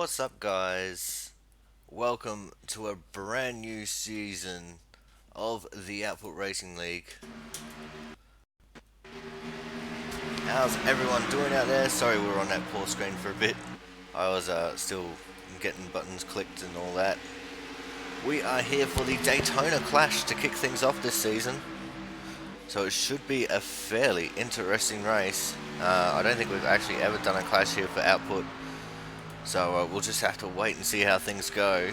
What's up, guys? Welcome to a brand new season of the Output Racing League. How's everyone doing out there? Sorry we were on that poor screen for a bit. I was still getting buttons clicked and all that. We are here for the Daytona Clash to kick things off this season. So it should be a fairly interesting race. I don't think we've actually ever done a clash here for Output. So we'll just have to wait and see how things go.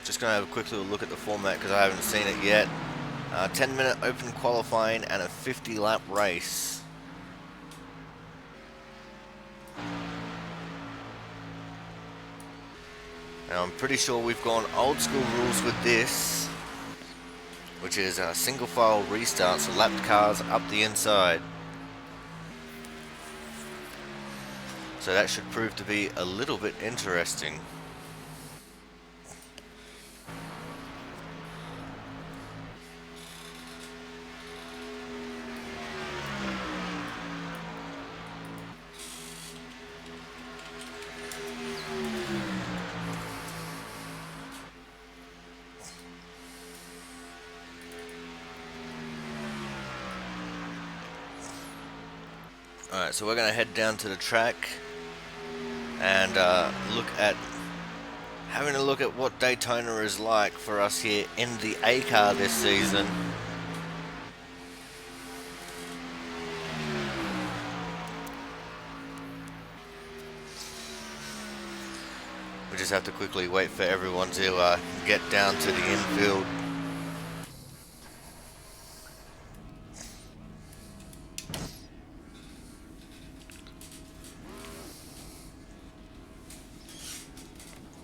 Just going to have a quick little look at the format because I haven't seen it yet. 10-minute open qualifying and a 50-lap race. Now I'm pretty sure we've gone old school rules with this, which is a single file restart, so lapped cars up the inside. So that should prove to be a little bit interesting. Alright, so we're going to head down to the track and having a look at what Daytona is like for us here in the A car this season. We just have to quickly wait for everyone to get down to the infield.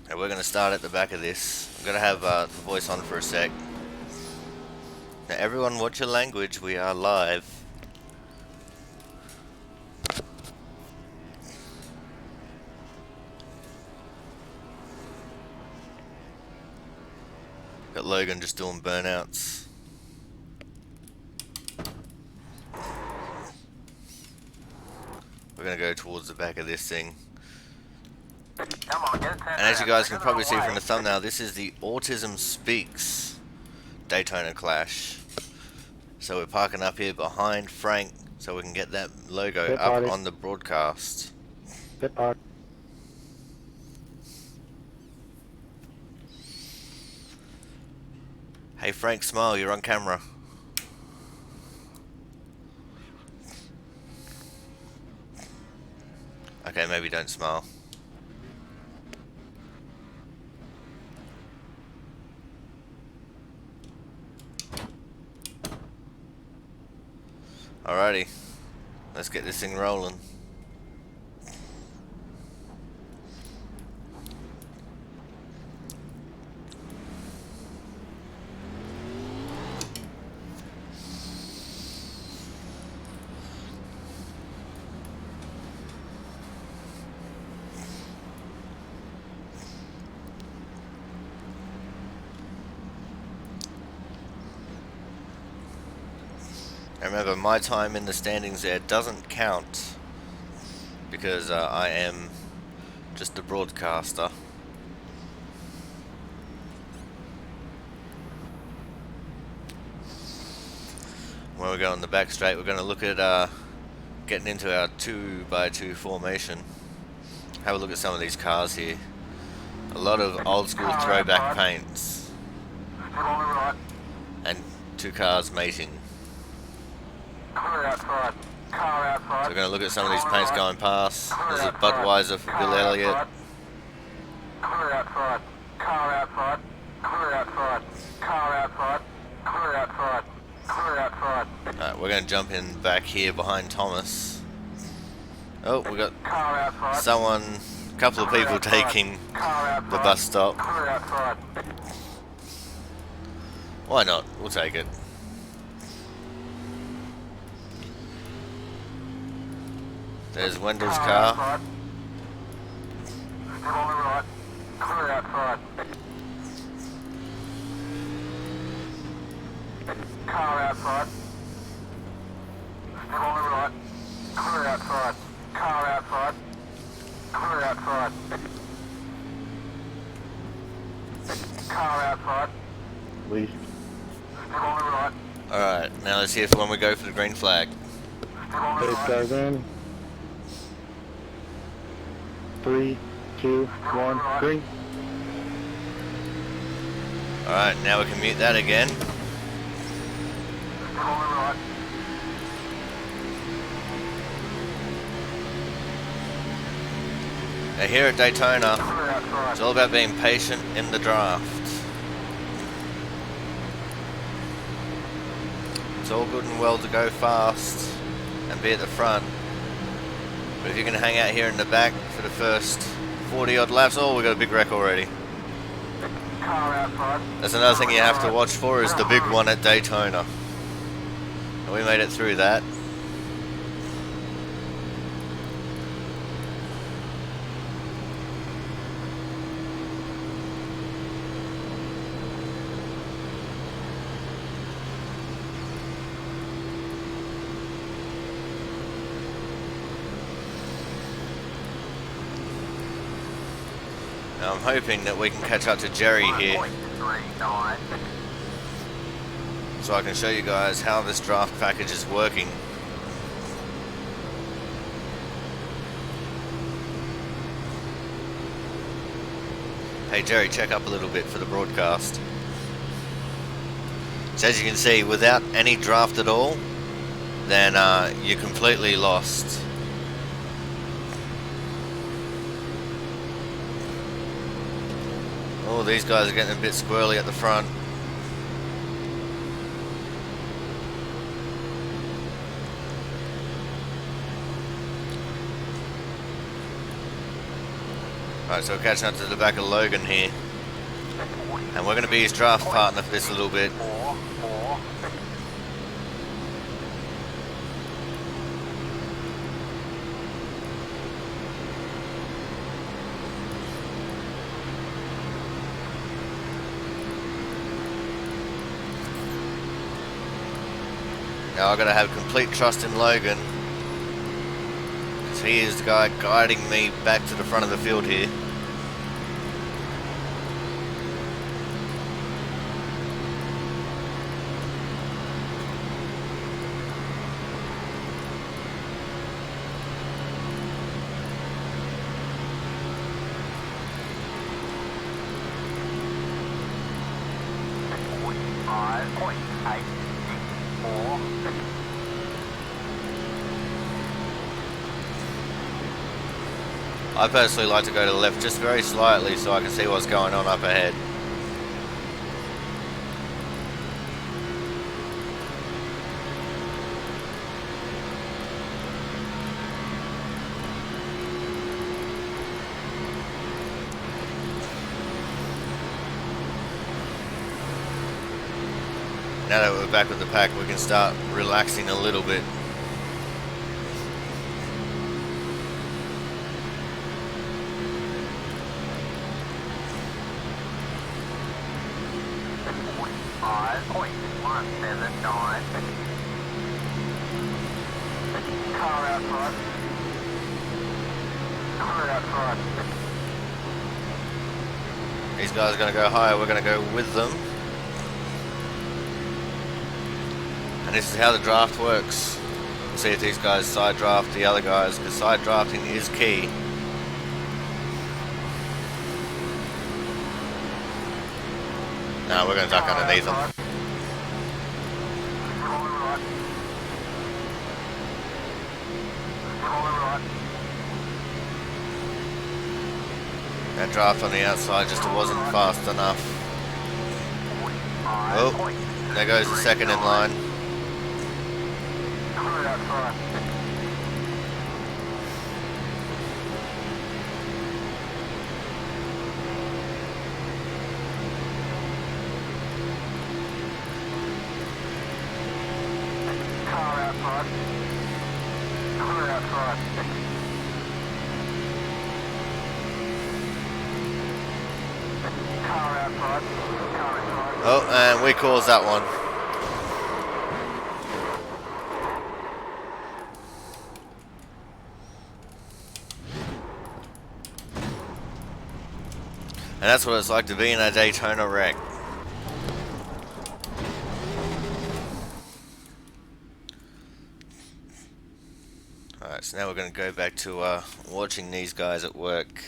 And we're going to start at the back of this. I'm going to have the voice on for a sec. Now everyone watch your language, we are live. Got Logan just doing burnouts. We're going to go towards the back of this thing. And as you guys can probably see from the thumbnail, this is the Autism Speaks Daytona Clash. So we're parking up here behind Frank so we can get that logo up on the broadcast. Hey Frank, smile, you're on camera. Okay, maybe don't smile. Alrighty, let's get this thing rolling. Remember, my time in the standings there doesn't count because I am just a broadcaster. When we go on the back straight, we're going to look at getting into our 2x2 formation. Have a look at some of these cars here. A lot of old school throwback paints. And two cars mating. So we're going to look at some of these paints going past. There's a Budweiser for Bill Elliott. Alright, we're going to jump in back here behind Thomas. Oh, we got someone, a couple of people taking the bus stop. Why not? We'll take it. There's Wendell's car. Car outside. Car outside. Car outside. Car outside. Please. Still on the right. Alright, now let's hear for when we go for the green flag. Still on the Base right. guys in. 3, 2, 1, green. Alright, now we can mute that again. Still on the right. Now here at Daytona, Clear outside. it's all about being patient in the draft. It's all good and well to go fast and be at the front, but if you're going to hang out here in the back for the first 40 odd laps, oh, we got a big wreck already. Car outside. That's another thing you have to watch for, is the big one at Daytona. And we made it through that. Now I'm hoping that we can catch up to Jerry here, 1.39. so I can show you guys how this draft package is working. Hey Jerry, check up a little bit for the broadcast. So as you can see, without any draft at all, then you're completely lost. Oh, these guys are getting a bit squirrely at the front. Right, so we're catching up to the back of Logan here. And we're going to be his draft partner for this a little bit. 4. Now I've got to have complete trust in Logan, because he is the guy guiding me back to the front of the field here. I personally like to go to the left just very slightly so I can see what's going on up ahead. Now that we're back with the pack, we can start relaxing a little bit. Car outside. Car outside. These guys are going to go higher, we're going to go with them. And this is how the draft works. See if these guys side draft the other guys, because side drafting is key. No, we're going to duck underneath them. That draft on the outside just wasn't fast enough. Oh, there goes the second in line. Oh, and we caused that one. that's what it's like to be in a Daytona wreck. Alright, so now we're going to go back to watching these guys at work.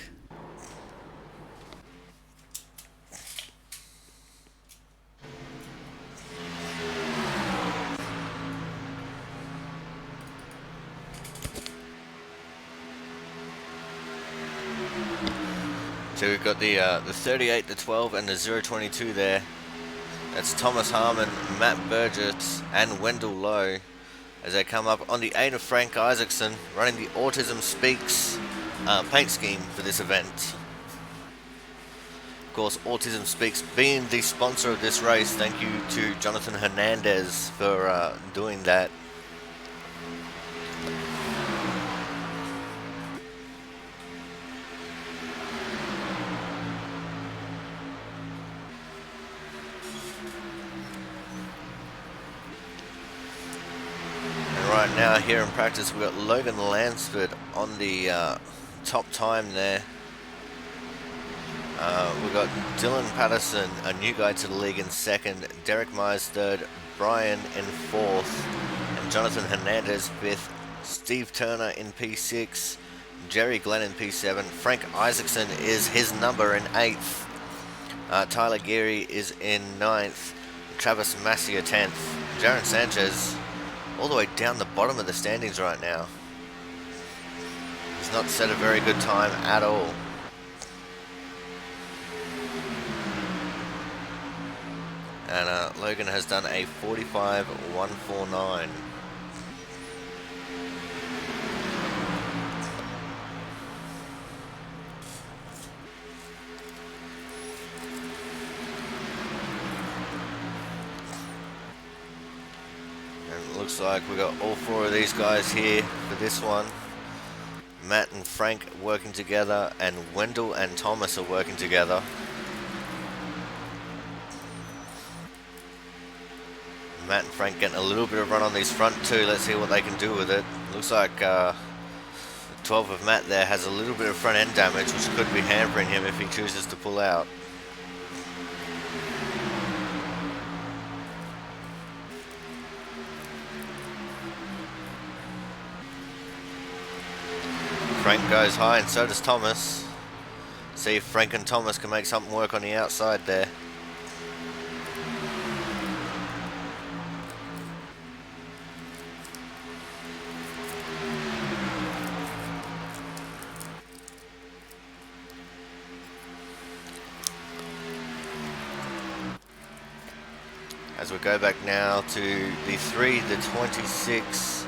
So we've got the 38, the 12, and the 022 there. That's Thomas Harmon, Matt Burgess, and Wendell Lowe as they come up on the 8 of Frank Isaacson, running the Autism Speaks paint scheme for this event. Of course, Autism Speaks being the sponsor of this race. Thank you to Jonathan Hernandez for doing that. Right now here in practice we've got Logan Lansford on the top time there. We've got Dylan Patterson, a new guy to the league, in second, Derek Myers third, Brian in fourth, and Jonathan Hernandez fifth, Steve Turner in P6, Jerry Glenn in P7, Frank Isaacson is his number in 8th, Tyler Geary is in 9th, Travis Massier 10th, Jaron Sanchez all the way down the bottom of the standings right now. He's not set a very good time at all. And Logan has done a 45.149. Looks like we got all 4 of these guys here for this one. Matt and Frank working together, and Wendell and Thomas are working together. Matt and Frank getting a little bit of run on these front two. Let's see what they can do with it. Looks like the 12 of Matt there has a little bit of front end damage, which could be hampering him if he chooses to pull out. Frank goes high and so does Thomas. See if Frank and Thomas can make something work on the outside there. As we go back now to the 3, the 26,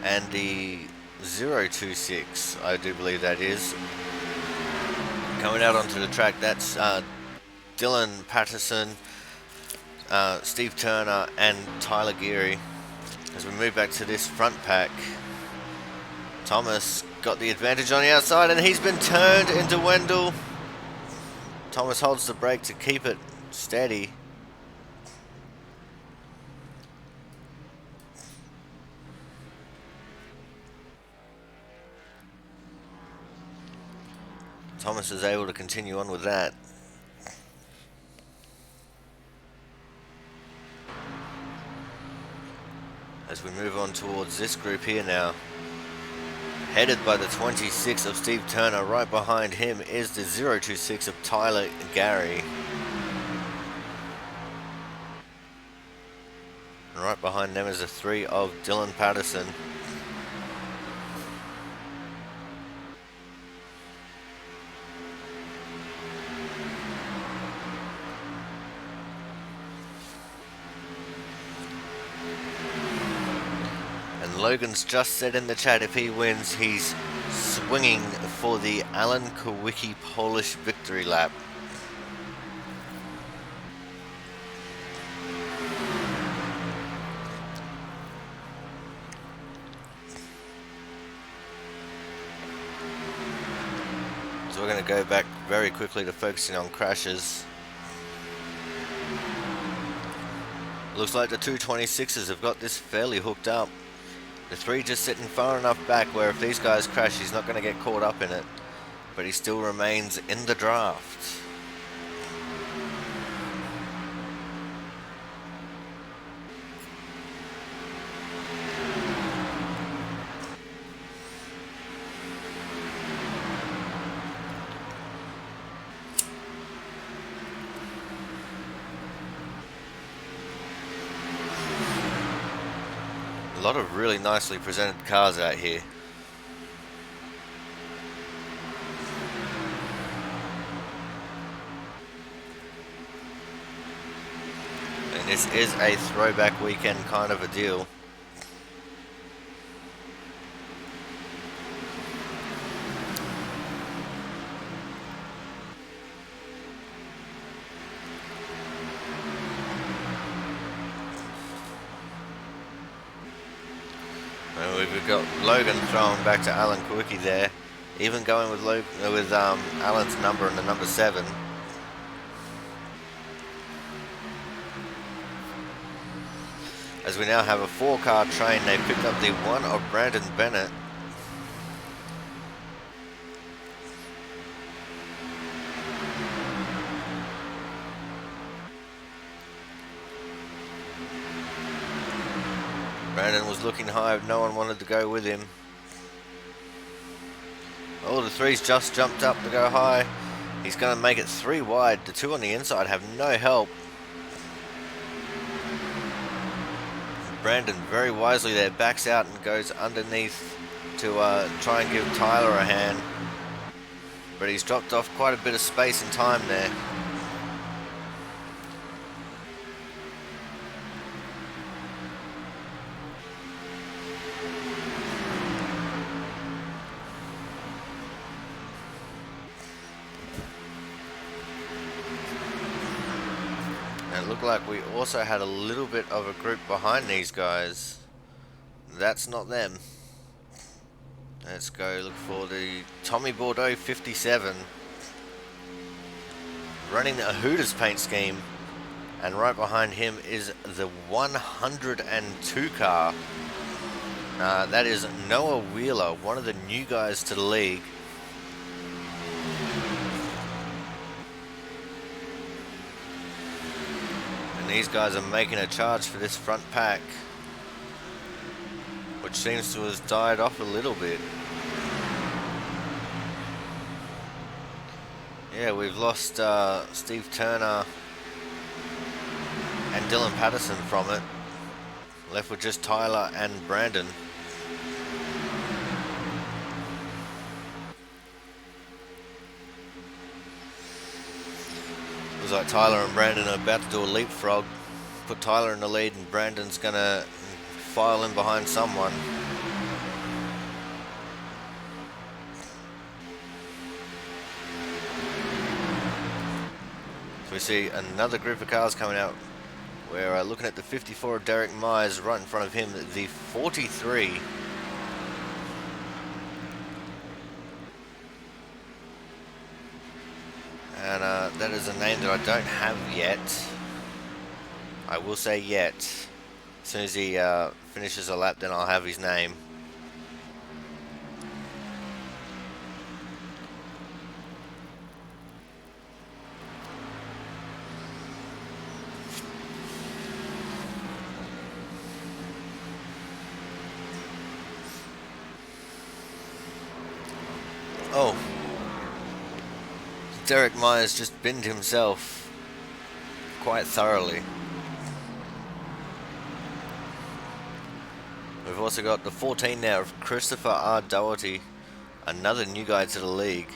and the 026, I do believe that is. Coming out onto the track, that's Dylan Patterson, Steve Turner, and Tyler Geary. As we move back to this front pack, Thomas got the advantage on the outside, and he's been turned into Wendell. Thomas holds the brake to keep it steady. Thomas is able to continue on with that. As we move on towards this group here now, headed by the 26 of Steve Turner. Right behind him is the 026 of Tyler Gary. And right behind them is the 3 of Dylan Patterson. Logan's just said in the chat if he wins, he's swinging for the Alan Kowicki Polish victory lap. So we're going to go back very quickly to focusing on crashes. Looks like the 226s have got this fairly hooked up. The 3 just sitting far enough back where if these guys crash, he's not going to get caught up in it. But he still remains in the draft. A lot of really nicely presented cars out here. And this is a throwback weekend kind of a deal. And we've got Logan throwing back to Alan Kawicki there. Even going with Alan's number and the number 7. As we now have a 4-car train, they picked up the 1 of Brandon Bennett. Brandon was looking high, no one wanted to go with him. Oh, the 3's just jumped up to go high. He's going to make it 3 wide. The 2 on the inside have no help. Brandon very wisely there backs out and goes underneath to try and give Tyler a hand. But he's dropped off quite a bit of space and time there. And it looked like we also had a little bit of a group behind these guys. That's not them. Let's go look for the Tommy Bordeaux 57. Running a Hooters paint scheme. And right behind him is the 102 car. That is Noah Wheeler, one of the new guys to the league. And these guys are making a charge for this front pack, which seems to have died off a little bit. Yeah, we've lost Steve Turner and Dylan Patterson from it. Left with just Tyler and Brandon. Looks like Tyler and Brandon are about to do a leapfrog. Put Tyler in the lead and Brandon's gonna file in behind someone. So we see another group of cars coming out. We're looking at the 54 of Derek Myers, right in front of him, the 43. And that is a name that I don't have yet. I will say yet. As soon as he finishes a lap, then I'll have his name. Oh, Derek Myers just binned himself quite thoroughly. We've also got the 14 now of Christopher R. Doherty, another new guy to the league.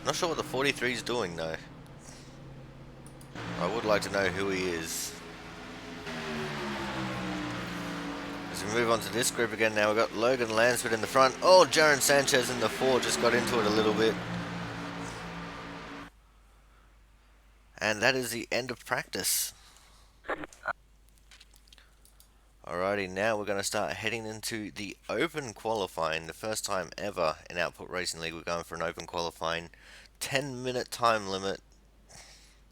Not sure what the 43 is doing though. I would like to know who he is. As we move on to this group again now, we've got Logan Lansford in the front. Oh, Jaron Sanchez in the 4 just got into it a little bit. And that is the end of practice. Alrighty, now we're going to start heading into the open qualifying. The first time ever in Output Racing League we're going for an open qualifying. 10-minute time limit.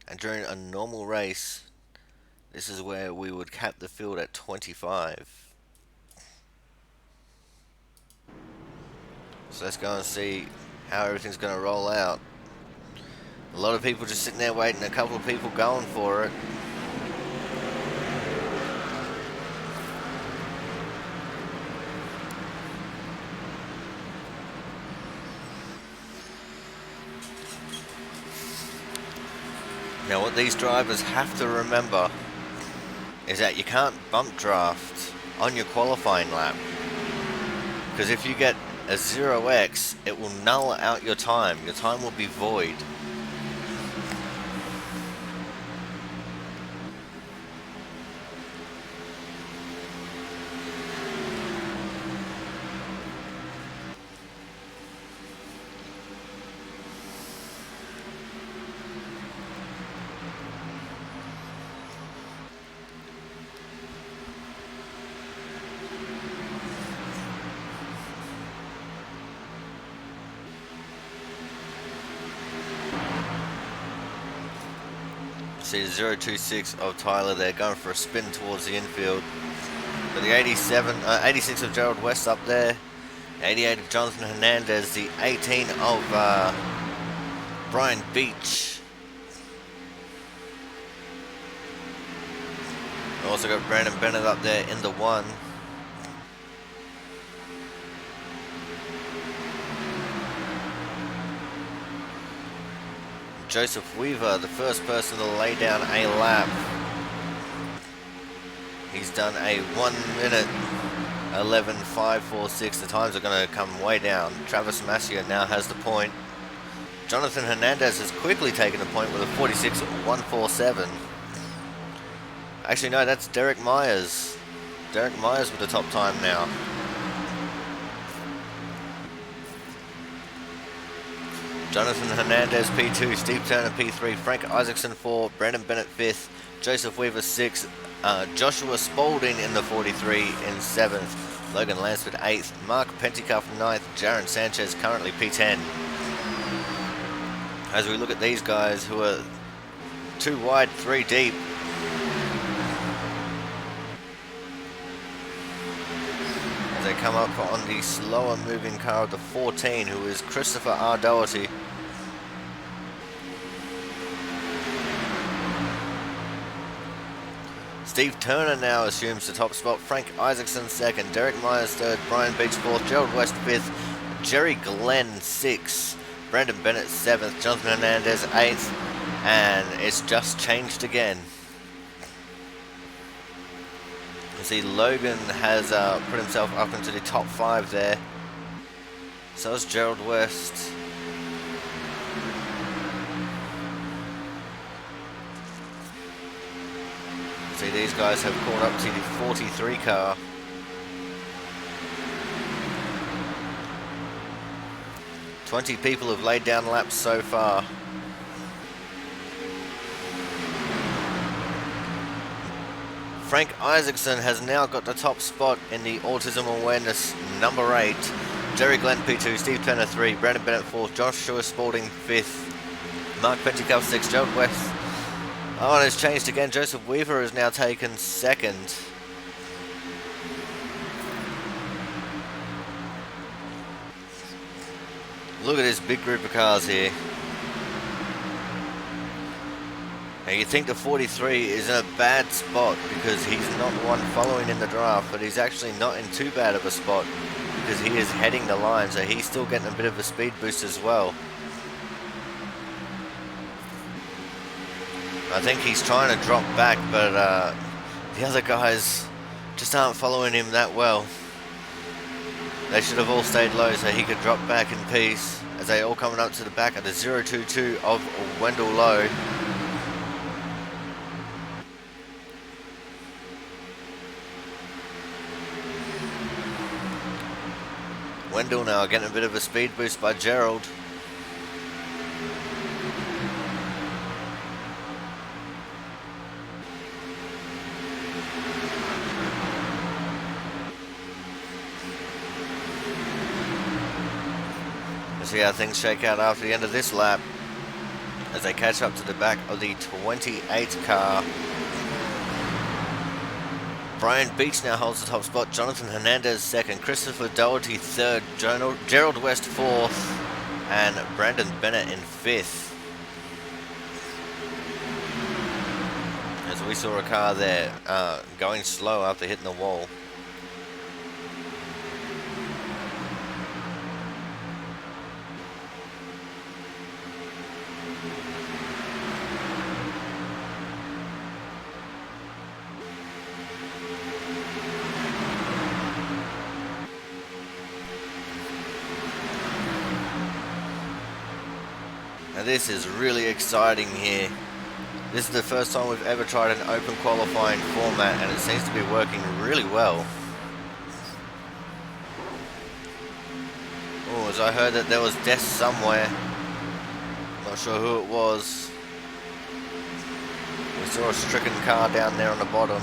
And during a normal race, this is where we would cap the field at 25. So let's go and see how everything's going to roll out. A lot of people just sitting there waiting, a couple of people going for it. Now what these drivers have to remember is that you can't bump draft on your qualifying lap, because if you get a 0x, it will null out your time. Your time will be void. See the 026 of Tyler there going for a spin towards the infield. But the 86 of Gerald West up there. 88 of Jonathan Hernandez. The 18 of Brian Beach. Also got Brandon Bennett up there in the 1. Joseph Weaver, the first person to lay down a lap. He's done a 1 minute 11.546. The times are going to come way down. Travis Masia now has the point. Jonathan Hernandez has quickly taken the point with a 46.147. Actually, no, that's Derek Myers. Derek Myers with the top time now. Jonathan Hernandez P2, Steve Turner P3, Frank Isaacson 4, Brandon Bennett 5th, Joseph Weaver 6th, Joshua Spalding in the 43 in 7th, Logan Lansford 8th, Mark Pentecoff 9th, Jaron Sanchez currently P10. As we look at these guys who are 2 wide, 3 deep. As they come up on the slower moving car of the 14, who is Christopher R. Doherty. Steve Turner now assumes the top spot. Frank Isaacson 2nd, Derek Myers 3rd, Brian Beach 4th, Gerald West 5th, Jerry Glenn 6th, Brandon Bennett 7th, Jonathan Hernandez 8th, and it's just changed again. You see Logan has put himself up into the top 5 there. So has Gerald West. See, these guys have caught up to the 43 car. "20 people have laid down laps so far. Frank Isaacson has now got the top spot in the Autism Awareness number 8. Jerry Glenn P2, Steve Turner 3, Brandon Bennett 4th, Joshua Spalding 5th, Mark Pentecoff 6th, Gerald West. Oh, and it's changed again. Joseph Weaver has now taken 2nd. Look at this big group of cars here. Now you think the 43 is in a bad spot because he's not the one following in the draft, but he's actually not in too bad of a spot because he is heading the line, so he's still getting a bit of a speed boost as well. I think he's trying to drop back, but the other guys just aren't following him that well. They should have all stayed low so he could drop back in peace as they all coming up to the back of the 022 of Wendell Lowe. Wendell now getting a bit of a speed boost by Gerald. Let's see how things shake out after the end of this lap as they catch up to the back of the 28 car. Brian Beach now holds the top spot, Jonathan Hernandez 2nd, Christopher Doherty 3rd, Gerald West 4th, and Brandon Bennett in 5th. As we saw a car there going slow after hitting the wall. Now this is really exciting here. This is the first time we've ever tried an open qualifying format, and it seems to be working really well. Oh, as I heard that there was death somewhere. Not sure who it was. We saw a stricken car down there on the bottom.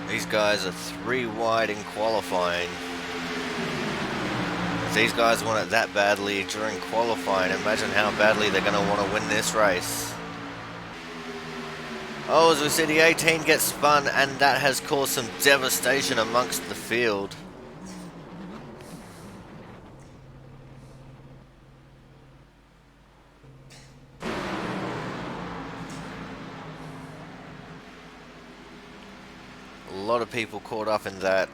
These guys are 3 wide in qualifying. If these guys want it that badly during qualifying, imagine how badly they're going to want to win this race. Oh, as we see, the 18 gets spun, and that has caused some devastation amongst the field. A lot of people caught up in that.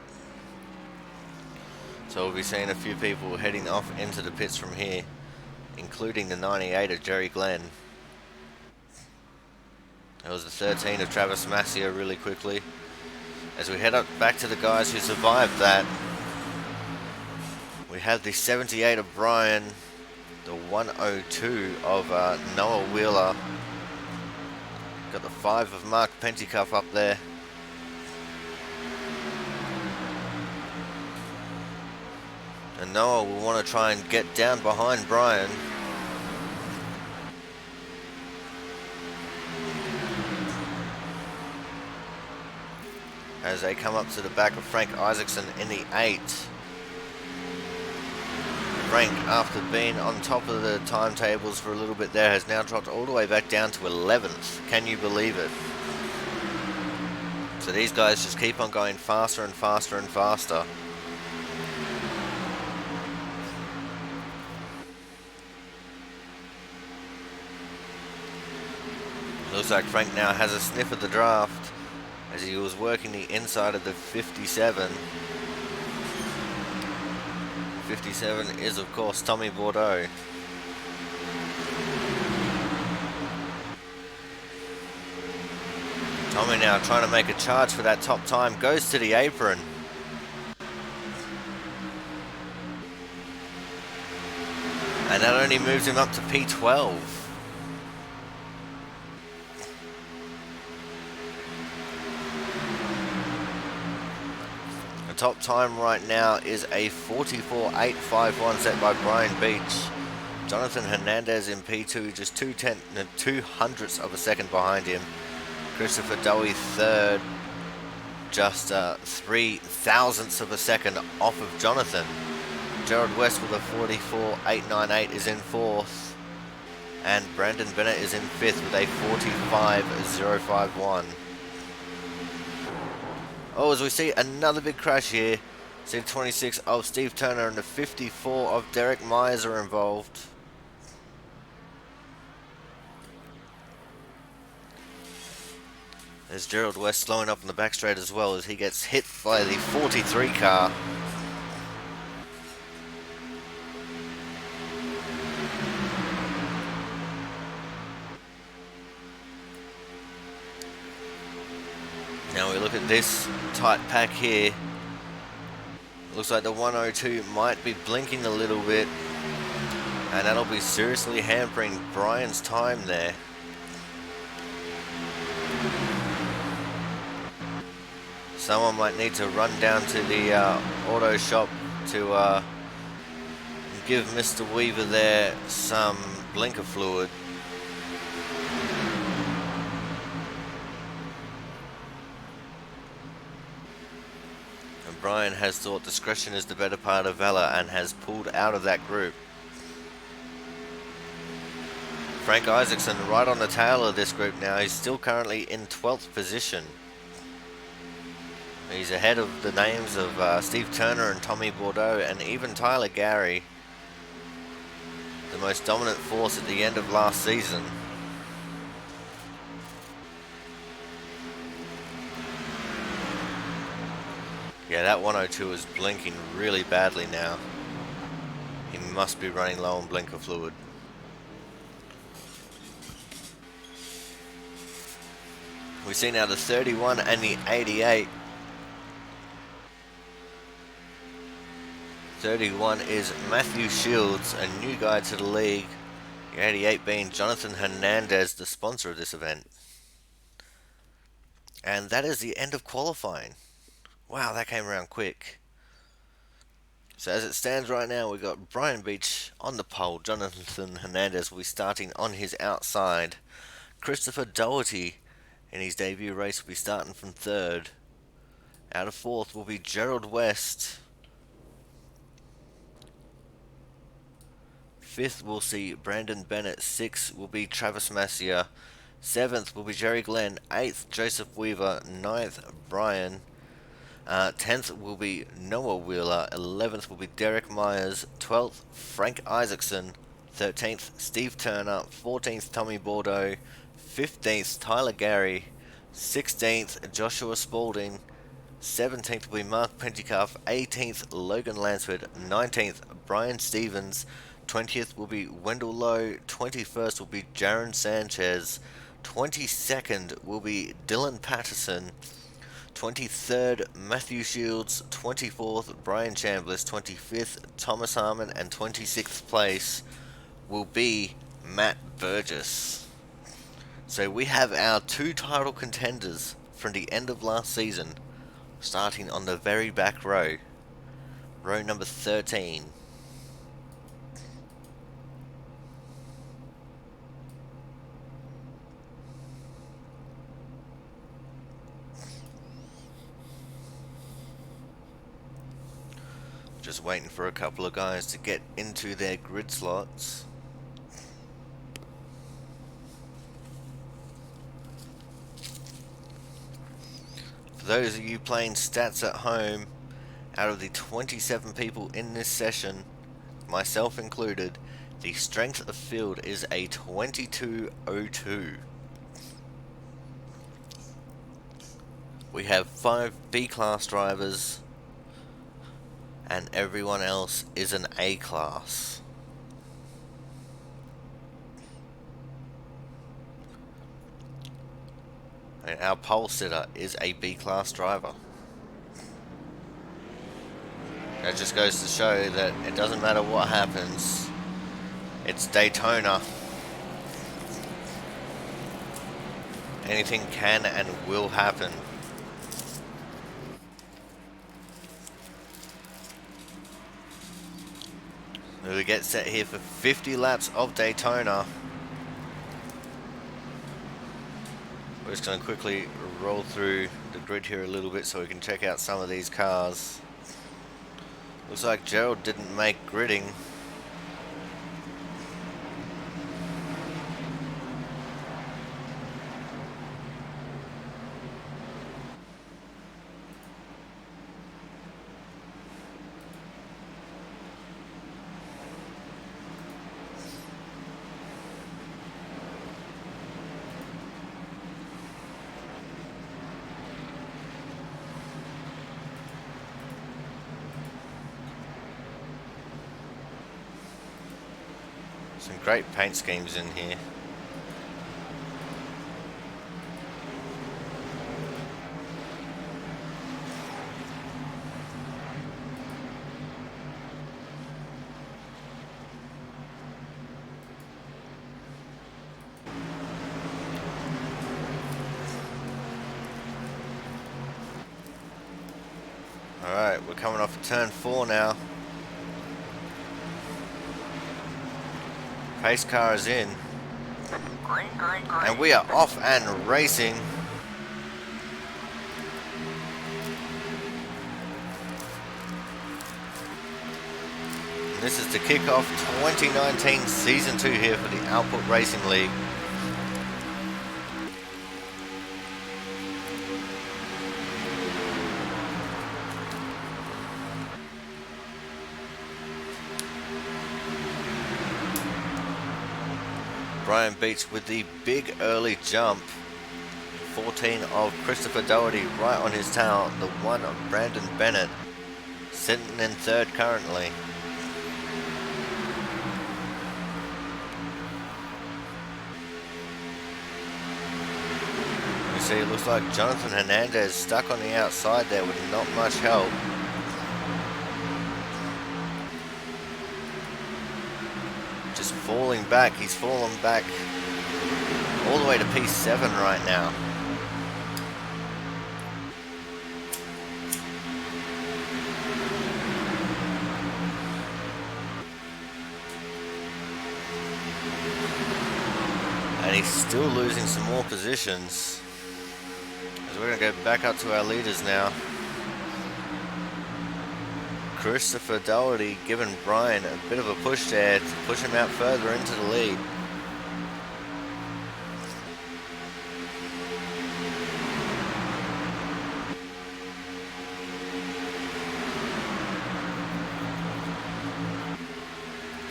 So we'll be seeing a few people heading off into the pits from here, including the 98 of Jerry Glenn. There was the 13 of Travis Massia really quickly. As we head up back to the guys who survived that, we have the 78 of Brian, the 102 of Noah Wheeler. Got the 5 of Mark Pentecoff up there. And Noah will want to try and get down behind Brian. As they come up to the back of Frank Isaacson in the 8. Frank, after being on top of the timetables for a little bit there, has now dropped all the way back down to 11th. Can you believe it? So these guys just keep on going faster and faster and faster. Looks like Frank now has a sniff of the draft as he was working the inside of the 57. 57 is, of course, Tommy Bordeaux. Tommy now trying to make a charge for that top time, goes to the apron. And that only moves him up to P12. The top time right now is a 44.851 set by Brian Beach. Jonathan Hernandez in P2, just 2/200ths of a second behind him. Christopher Dowie third, just 3/1000ths of a second off of Jonathan. Gerald West with a 44.898 is in fourth. And Brandon Bennett is in fifth with a 45.051. Oh, as we see another big crash here. See the 26 of Steve Turner and the 54 of Derek Myers are involved. There's Gerald West slowing up on the back straight as well as he gets hit by the 43 car. Now we look at this tight pack here. Looks like the 102 might be blinking a little bit, and that'll be seriously hampering Brian's time there. Someone might need to run down to the auto shop to give Mr. Weaver there some blinker fluid. And Brian has thought discretion is the better part of valor and has pulled out of that group. Frank Isaacson right on the tail of this group now. He's still currently in 12th position. He's ahead of the names of Steve Turner and Tommy Bordeaux and even Tyler Gary, the most dominant force at the end of last season. Yeah, that 102 is blinking really badly now. He must be running low on blinker fluid. We see now the 31 and the 88. 31 is Matthew Shields, a new guy to the league. The 88 being Jonathan Hernandez, the sponsor of this event. And that is the end of qualifying. Wow, that came around quick. So as it stands right now, we've got Brian Beach on the pole. Jonathan Hernandez will be starting on his outside. Christopher Doherty in his debut race will be starting from third. Out of fourth will be Gerald West. Fifth we'll see Brandon Bennett. Sixth will be Travis Massier. Seventh will be Jerry Glenn. Eighth Joseph Weaver. Ninth Brian. 10th will be Noah Wheeler. 11th will be Derek Myers. 12th Frank Isaacson. 13th Steve Turner. 14th Tommy Bordeaux. 15th Tyler Gary. 16th Joshua Spaulding. 17th will be Mark Pentecoff. 18th Logan Lansford. 19th Brian Stevens. 20th will be Wendell Lowe. 21st will be Jaron Sanchez. 22nd will be Dylan Patterson. 23rd Matthew Shields. 24th Brian Chambliss. 25th Thomas Harmon. And 26th place will be Matt Burgess. So we have our two title contenders from the end of last season starting on the very back row. Row number 13. Just waiting for a couple of guys to get into their grid slots. For those of you playing stats at home, out of the 27 people in this session, myself included, the strength of field is a 2202. We have 5 B-class drivers, and everyone else is an A-class. And our pole sitter is a B-class driver. That just goes to show that it doesn't matter what happens. It's Daytona. Anything can and will happen. We get set here for 50 laps of Daytona. We're just going to quickly roll through the grid here a little bit so we can check out some of these cars. Looks like Gerald didn't make gridding. Some great paint schemes in here. Alright, we're coming off of turn 4 now. Pace car is in. Green, green, green. And we are off and racing. This is to kick off 2019 Season 2 here for the Output Racing League. Brian Beach with the big early jump. 14 of Christopher Doherty right on his tail. The 1 of Brandon Bennett sitting in third currently. We see, it looks like Jonathan Hernandez stuck on the outside there with not much help. Just falling back. He's fallen back all the way to P7 right now. And he's still losing some more positions. As we're going to go back up to our leaders now. Christopher Doherty giving Brian a bit of a push there to push him out further into the lead.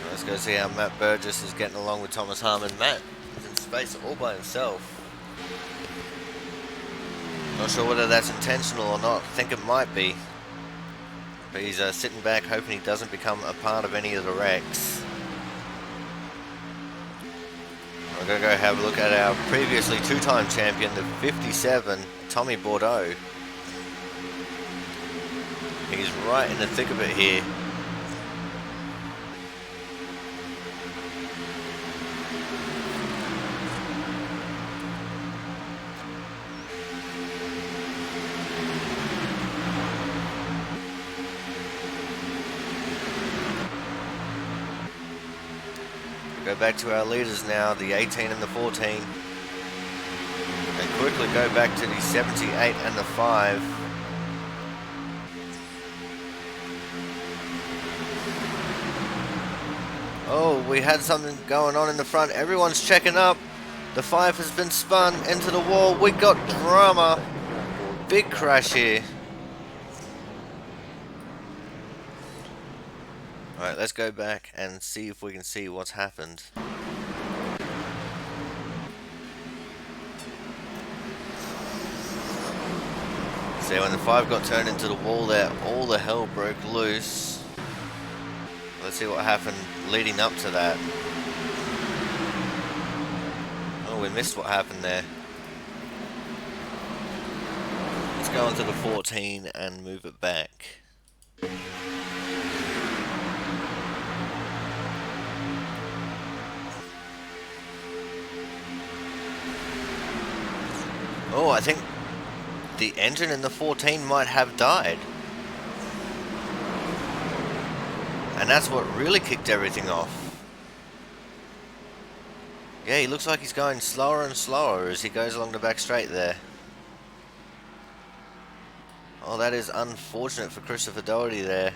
Let's go see how Matt Burgess is getting along with Thomas Harmon. Matt is in space all by himself. Not sure whether that's intentional or not. Think it might be. But he's sitting back hoping he doesn't become a part of any of the wrecks. We're going to go have a look at our previously two-time champion, the 57, Tommy Bordeaux. He's right in the thick of it here. Go back to our leaders now, the 18 and the 14. And quickly go back to the 78 and the 5. Oh, we had something going on in the front. Everyone's checking up. The 5 has been spun into the wall. We got drama. Big crash here. Alright, let's go back and see if we can see what's happened. So when the 5 got turned into the wall there, all the hell broke loose. Let's see what happened leading up to that. Oh, we missed what happened there. Let's go onto the 14 and move it back. Oh, I think the engine in the 14 might have died. And that's what really kicked everything off. Yeah, he looks like he's going slower and slower as he goes along the back straight there. Oh, that is unfortunate for Christopher Doherty there.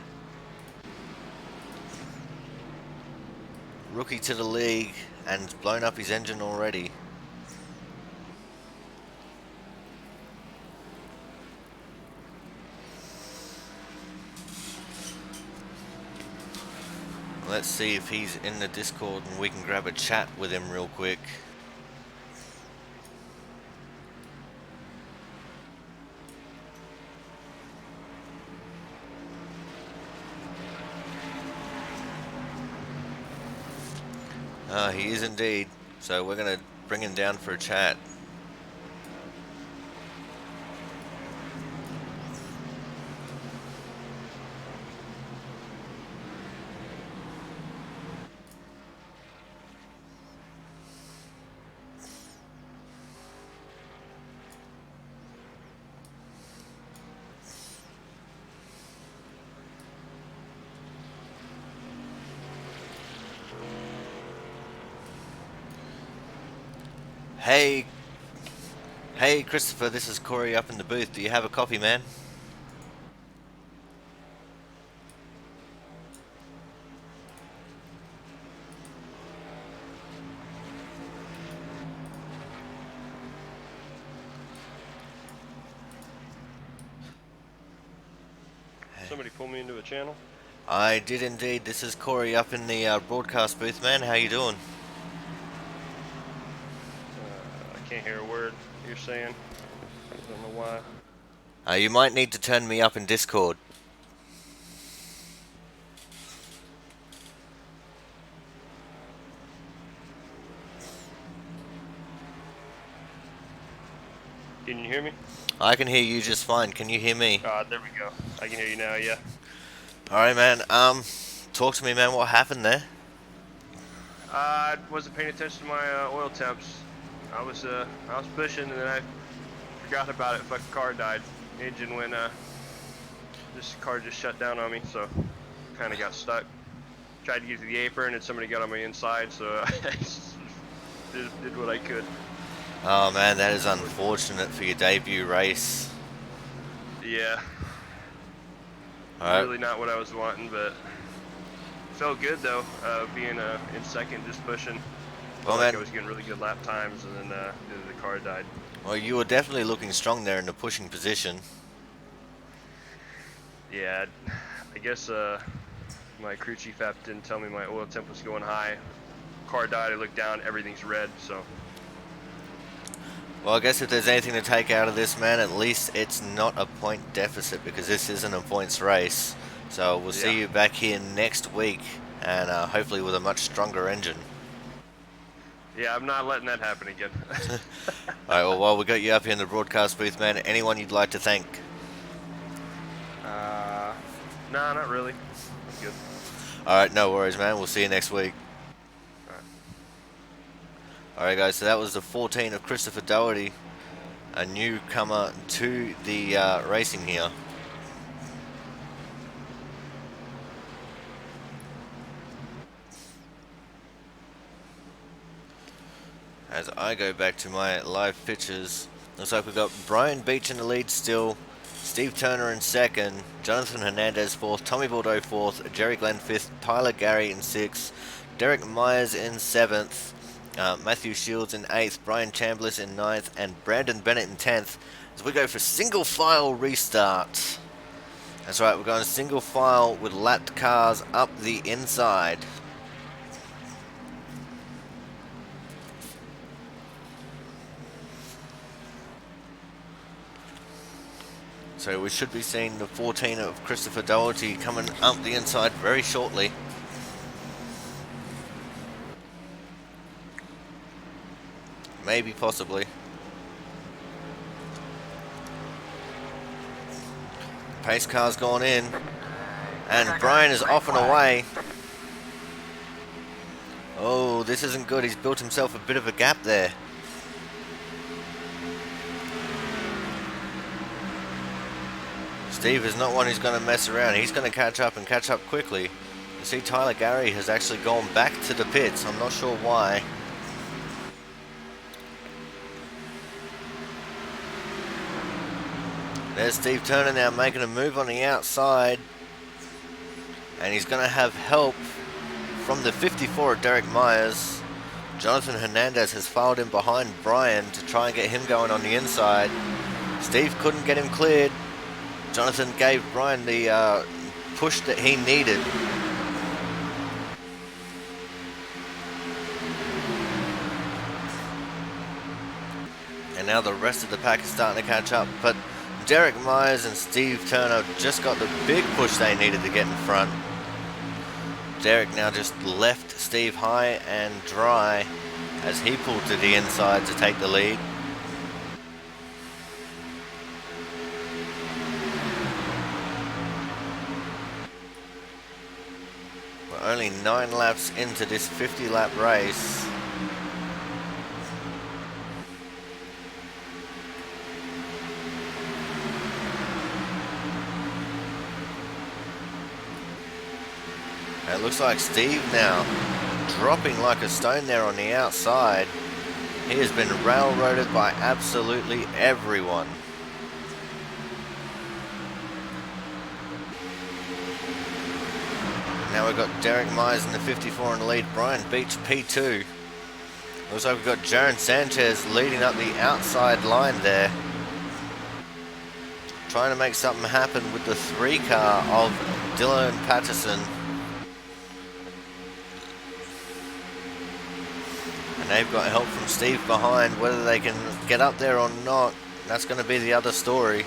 Rookie to the league and blown up his engine already. Let's see if he's in the Discord and we can grab a chat with him real quick. He is indeed. So we're going to bring him down for a chat. Hey Christopher, this is Corey up in the booth. Do you have a copy, man? Somebody pull me into a channel? I did indeed. This is Corey up in the broadcast booth, man. How you doing? I can't hear a word you're saying. I don't know why. You might need to turn me up in Discord. Can I can hear you just fine. Can you hear me? There we go. I can hear you now, yeah. Alright, man. Talk to me, man. What happened there? I wasn't paying attention to my oil temps. I was pushing and then I forgot about it. Fucking car died. Engine went, this car just shut down on me, so kind of got stuck. Tried to get to the apron and somebody got on my inside, so I just did what I could. Oh, man, that is unfortunate for your debut race. Yeah. Alright. Really not what I was wanting, but felt good though, being in second, just pushing. Well, Like man. I was getting really good lap times, and then the car died. Well, you were definitely looking strong there in the pushing position. Yeah, I guess my crew chief app didn't tell me my oil temp was going high. Car died, I looked down, everything's red, so. Well, I guess if there's anything to take out of this, man, at least it's not a point deficit because this isn't a points race. So we'll see you back here next week and hopefully with a much stronger engine. Yeah, I'm not letting that happen again. Alright, well, while we got you up here in the broadcast booth, man, anyone you'd like to thank? Nah, not really. I'm good. Alright, no worries, man. We'll see you next week. Alright, guys, so that was the 14 of Christopher Doherty, a newcomer to the racing here. As I go back to my live pictures, looks like we've got Brian Beach in the lead still, Steve Turner in second, Jonathan Hernandez fourth, Tommy Bordeaux fourth, Jerry Glenn fifth, Tyler Gary in sixth, Derek Myers in seventh, Matthew Shields in 8th, Brian Chambliss in 9th, and Brandon Bennett in 10th, as we go for single file restart. That's right, we're going single file with lapped cars up the inside. So we should be seeing the 14 of Christopher Doherty coming up the inside very shortly. Maybe, possibly. Pace car's gone in. And Brian is off and away. Oh, this isn't good. He's built himself a bit of a gap there. Steve is not one who's going to mess around. He's going to catch up and catch up quickly. You see Tyler Gary has actually gone back to the pits. I'm not sure why. There's Steve Turner now making a move on the outside. And he's going to have help from the 54 of Derek Myers. Jonathan Hernandez has followed in behind Brian to try and get him going on the inside. Steve couldn't get him cleared. Jonathan gave Brian the push that he needed. And now the rest of the pack is starting to catch up. But Derek Myers and Steve Turner just got the big push they needed to get in front. Derek now just left Steve high and dry as he pulled to the inside to take the lead. We're only 9 laps into this 50-lap race. It looks like Steve now dropping like a stone there on the outside. He has been railroaded by absolutely everyone. Now we've got Derek Myers in the 54 in the lead, Brian Beach P2. Looks like we've got Jaron Sanchez leading up the outside line there. Trying to make something happen with the 3 car of Dylan Patterson. And they've got help from Steve behind. Whether they can get up there or not, that's going to be the other story.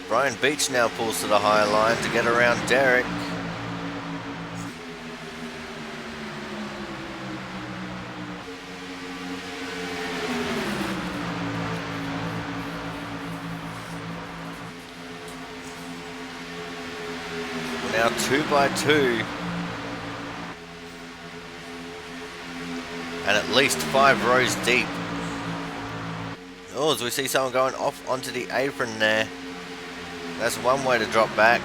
Brian Beach now pulls to the high line to get around Derek. 2 by 2. And at least 5 rows deep. Oh, as we see someone going off onto the apron there. That's one way to drop back.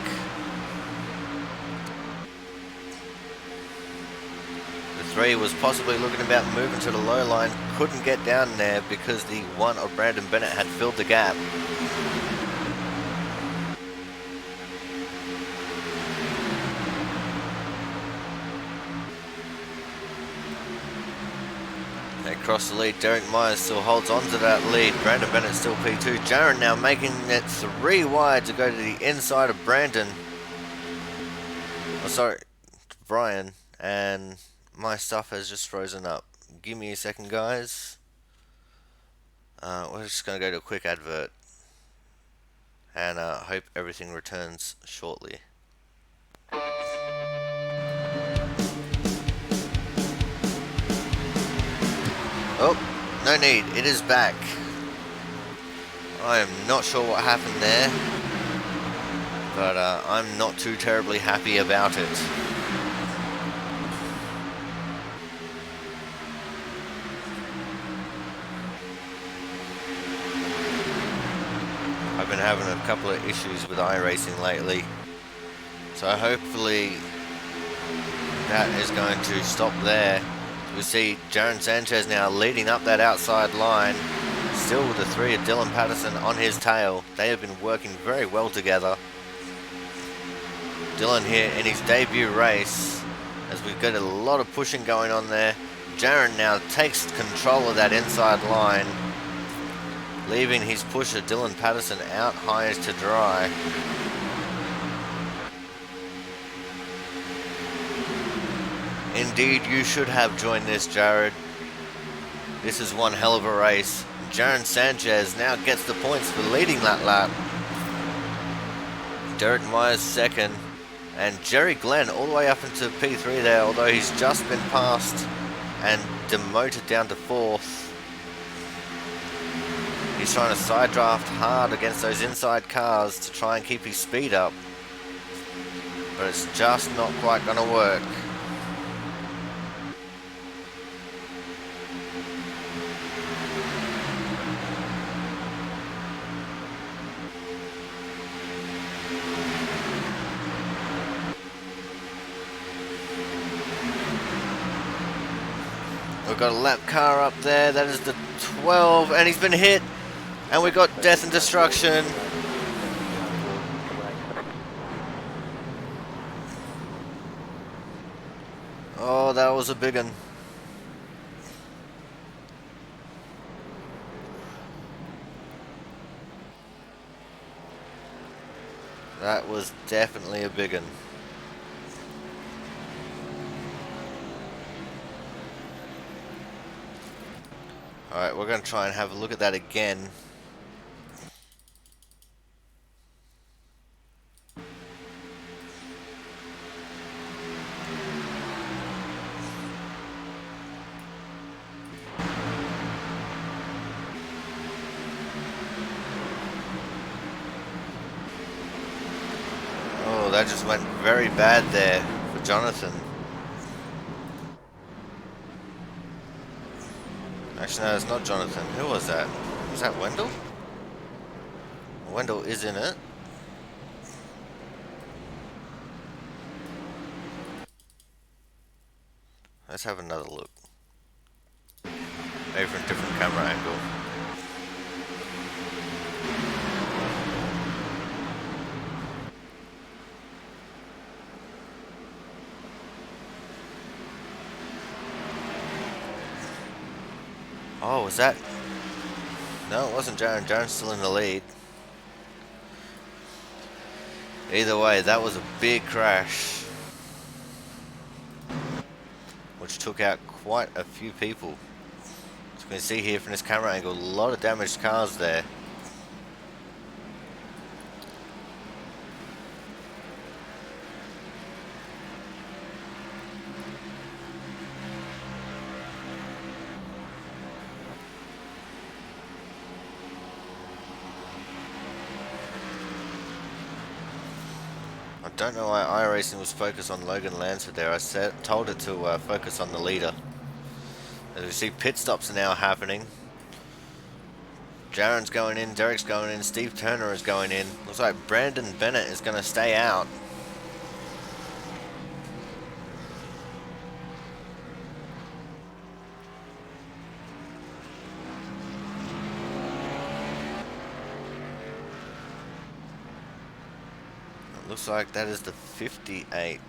The 3 was possibly looking about moving to the low line. Couldn't get down there because the 1 of Brandon Bennett had filled the gap. They cross the lead. Derek Myers still holds on to that lead. Brandon Bennett still P2. Jaron now making it 3 wide to go to the inside of Brandon. Oh, sorry, Brian. And my stuff has just frozen up. Give me a second, guys. We're just going to go to a quick advert. And hope everything returns shortly. Oh, no need. It is back. I am not sure what happened there. But I'm not too terribly happy about it. I've been having a couple of issues with iRacing lately. So hopefully that is going to stop there. We see Jaron Sanchez now leading up that outside line. Still with the 3 of Dylan Patterson on his tail. They have been working very well together. Dylan here in his debut race, as we've got a lot of pushing going on there. Jaron now takes control of that inside line, leaving his pusher Dylan Patterson out high to dry. Indeed, you should have joined this, Jared. This is one hell of a race. Jaron Sanchez now gets the points for leading that lap. Derek Myers second. And Jerry Glenn all the way up into P3 there, although he's just been passed and demoted down to 4th. He's trying to side draft hard against those inside cars to try and keep his speed up. But it's just not quite going to work. We've got a lap car up there, that is the 12, and he's been hit, and we've got death and destruction. Oh, that was a big one. That was definitely a big one. Alright, we're going to try and have a look at that again. Oh, that just went very bad there for Jonathan. Actually, no, it's not Jonathan. Who was that? Was that Wendell? Wendell is in it. Let's have another look. Maybe from a different camera angle. Oh, was that? No, it wasn't Jaron. Jaron's still in the lead. Either way, that was a big crash, which took out quite a few people. As you can see here from this camera angle, a lot of damaged cars there. don't know why iRacing was focused on Logan Lansford there. I told it to focus on the leader. As we see, pit stops are now happening. Jaron's going in, Derek's going in, Steve Turner is going in. Looks like Brandon Bennett is going to stay out. It looks like that is the 58.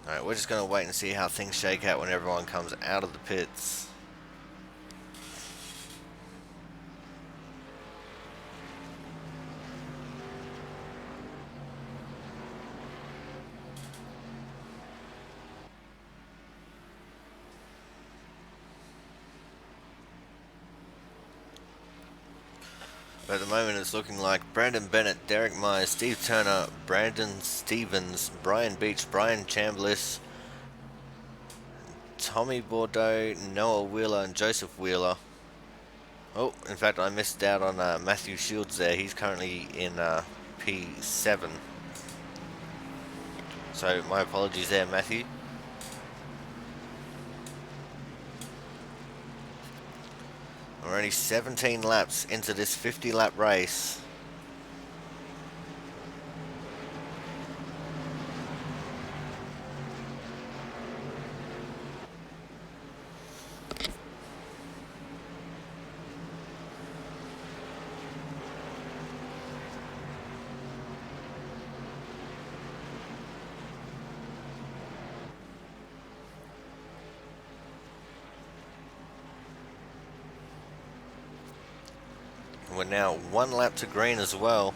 Alright, we're just going to wait and see how things shake out when everyone comes out of the pits. But at the moment it's looking like Brandon Bennett, Derek Myers, Steve Turner, Brandon Stevens, Brian Beach, Brian Chambliss, Tommy Bordeaux, Noah Wheeler and Joseph Wheeler. Oh, in fact I missed out on Matthew Shields there. He's currently in P7. So my apologies there, Matthew. We're only 17 laps into this 50-lap race. We're now 1 lap to green as well.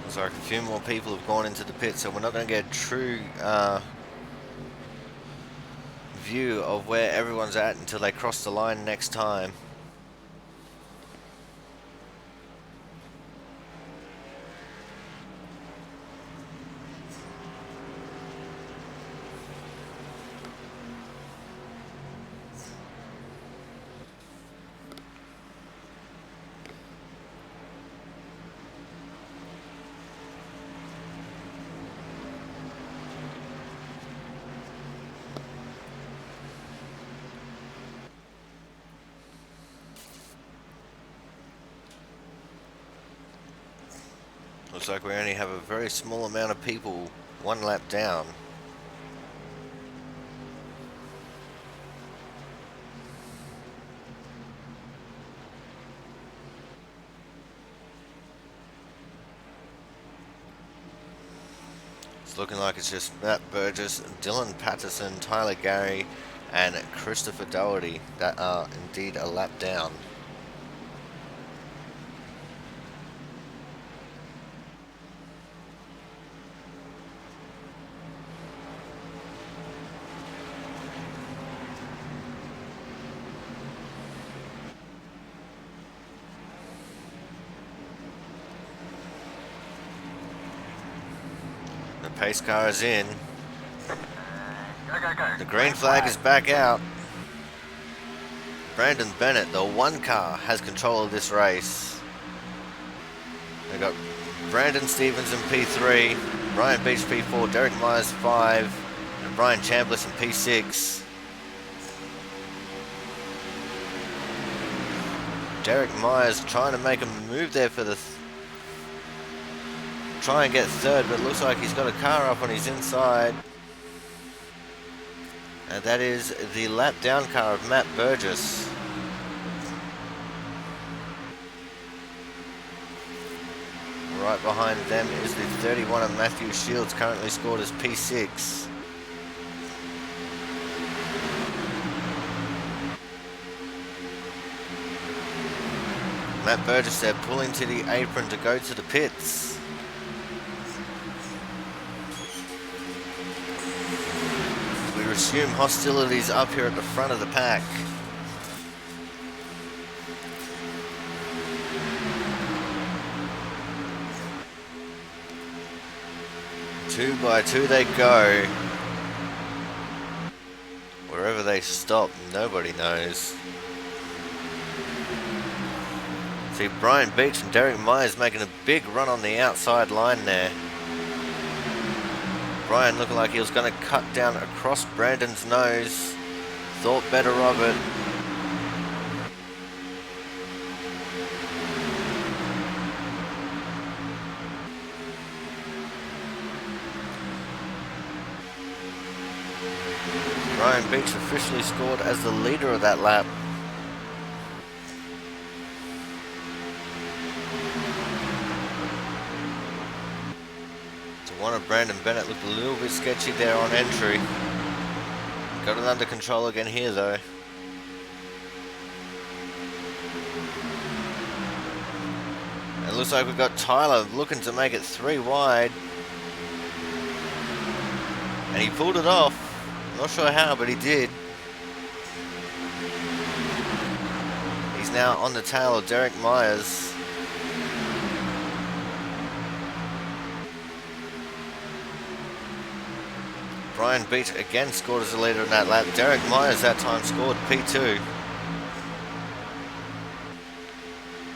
Looks like a few more people have gone into the pit, so we're not going to get a true view of where everyone's at until they cross the line next time. Looks like we only have a very small amount of people 1 lap down. It's looking like it's just Matt Burgess, Dylan Patterson, Tyler Gary and Christopher Doherty that are indeed a lap down. The pace car is in. The green flag is back out. Brandon Bennett, the 1 car, has control of this race. They got Brandon Stevens in P3, Brian Beach P4, Derek Myers 5, and Brian Chambliss in P6. Derek Myers trying to make a move there for the try and get third, but it looks like he's got a car up on his inside. And that is the lap down car of Matt Burgess. Right behind them is the 31 of Matthew Shields, currently scored as P6. Matt Burgess there pulling to the apron to go to the pits. We resume hostilities up here at the front of the pack. 2 by 2 they go. Wherever they stop, nobody knows. See, Brian Beach and Derek Myers making a big run on the outside line there. Brian looking like he was going to cut down across Brandon's nose. Thought better of it. Brian Beach officially scored as the leader of that lap. So one of Brandon Bennett looked a little bit sketchy there on entry. Got it under control again here though. It looks like we've got Tyler looking to make it 3 wide. And he pulled it off. Not sure how, but he did. He's now on the tail of Derek Myers. Brian Beach again scored as the leader in that lap. Derek Myers that time scored P2.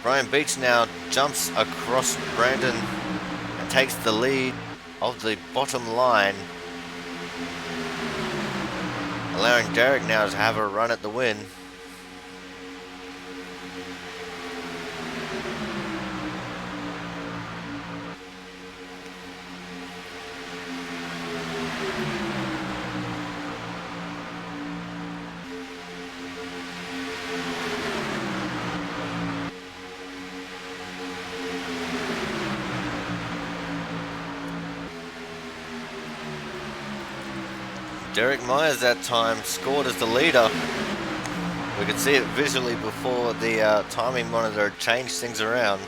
Brian Beach now jumps across Brandon and takes the lead of the bottom line, allowing Derek now to have a run at the win. Derek Myers that time scored as the leader. We could see it visually before the timing monitor changed things around.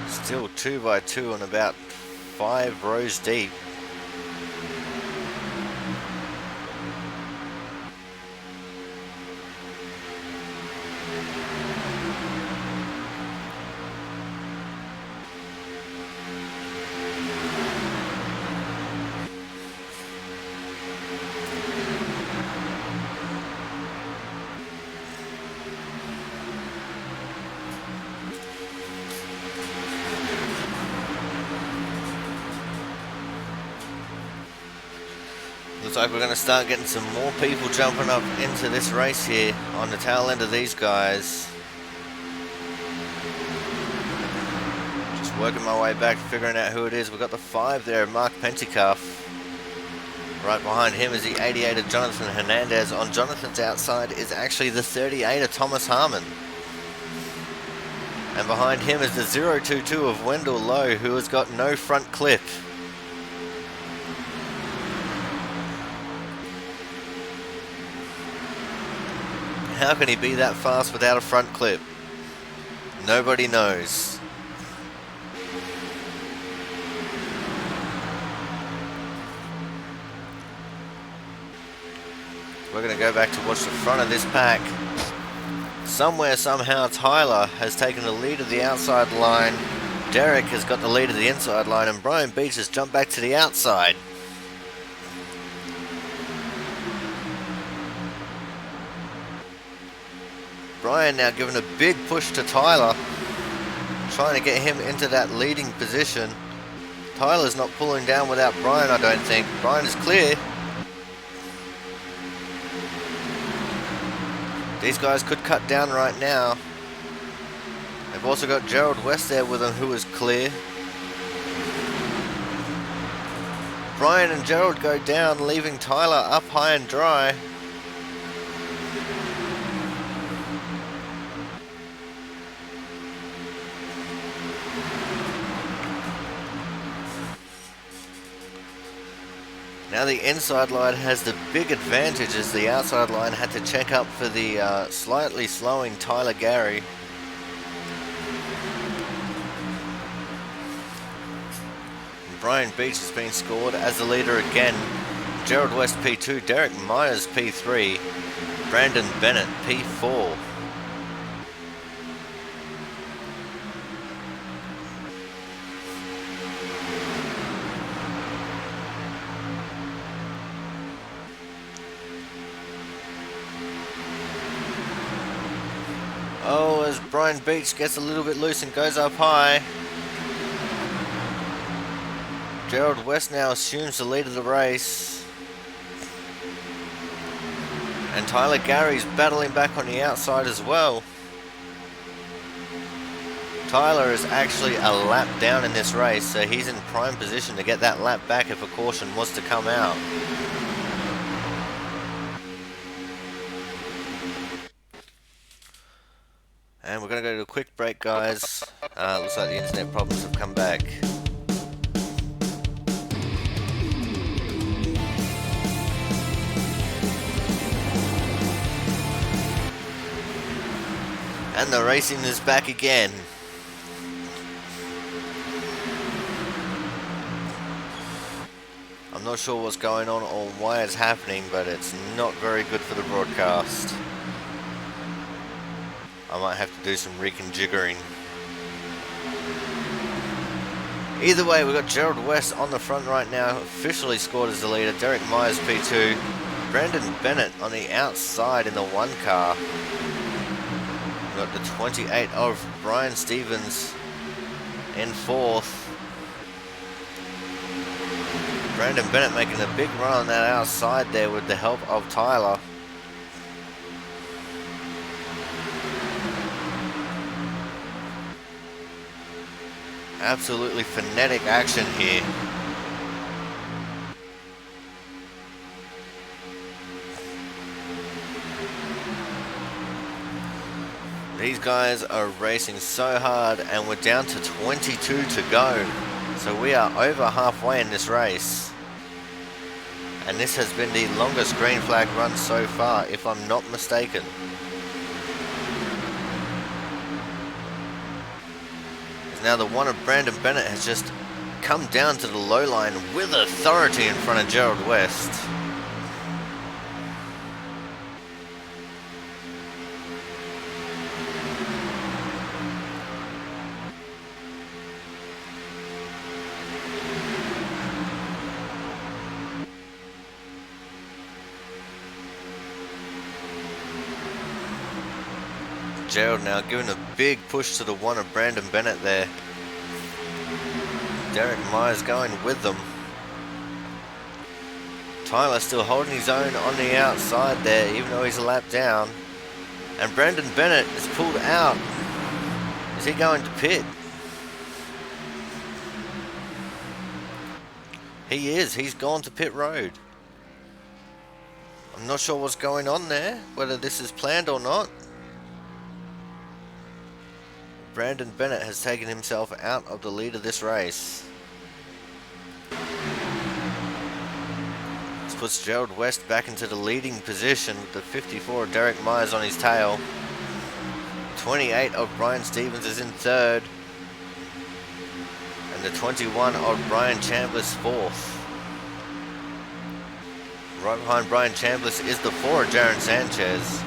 Still 2 by 2 and about 5 rows deep. Looks like we're going to start getting some more people jumping up into this race here on the tail end of these guys. Just working my way back, figuring out who it is. We've got the 5 there, Mark Pentecoff. Right behind him is the 88 of Jonathan Hernandez. On Jonathan's outside is actually the 38 of Thomas Harmon. And behind him is the 022 of Wendell Lowe, who has got no front clip. How can he be that fast without a front clip? Nobody knows. We're going to go back to watch the front of this pack. Somewhere, somehow, Tyler has taken the lead of the outside line. Derek has got the lead of the inside line, and Brian Beach has jumped back to the outside. Brian now giving a big push to Tyler, trying to get him into that leading position. Tyler's not pulling down without Brian, I don't think. Brian is clear. These guys could cut down right now. They've also got Gerald West there with them, who is clear. Brian and Gerald go down, leaving Tyler up high and dry. Now the inside line has the big advantage, as the outside line had to check up for the slightly slowing Tyler Gary. Brian Beach has been scored as the leader again. Gerald West P2, Derek Myers P3, Brandon Bennett P4. Oh, as Brian Beach gets a little bit loose and goes up high. Gerald West now assumes the lead of the race. And Tyler Gary's battling back on the outside as well. Tyler is actually a lap down in this race, so he's in prime position to get that lap back if a caution was to come out. And we're going to go to a quick break, guys. Looks like the internet problems have come back. And the racing is back again. I'm not sure what's going on or why it's happening, but it's not very good for the broadcast. I might have to do some reconfiguring. Either way, we've got Gerald West on the front right now, officially scored as the leader. Derek Myers P2, Brandon Bennett on the outside in the 1 car. We've got the 28 of Brian Stevens in 4th. Brandon Bennett making a big run on that outside there with the help of Tyler. Absolutely frenetic action here. These guys are racing so hard, and we're down to 22 to go. So we are over halfway in this race. And this has been the longest green flag run so far, if I'm not mistaken. Now the one of Brandon Bennett has just come down to the low line with authority in front of Gerald West. Gerald now giving a big push to the one of Brandon Bennett there. Derek Myers going with them. Tyler still holding his own on the outside there, even though he's a lap down. And Brandon Bennett is pulled out. Is he going to pit? He is. He's gone to pit road. I'm not sure what's going on there, whether this is planned or not. Brandon Bennett has taken himself out of the lead of this race. This puts Gerald West back into the leading position with the 54 of Derek Myers on his tail. 28 of Brian Stevens is in 3rd. And the 21 of Brian Chambliss 4th. Right behind Brian Chambliss is the 4 of Jaron Sanchez.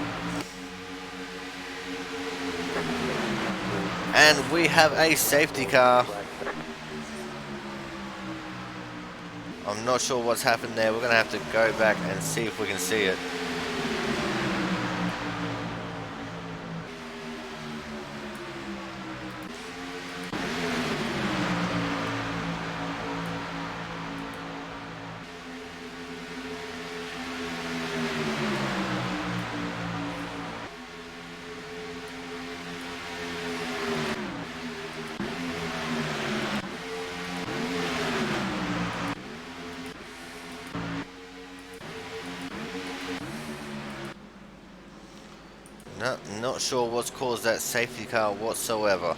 And we have a safety car. I'm not sure what's happened there. We're going to have to go back and see if we can see it. No, not sure what's caused that safety car whatsoever.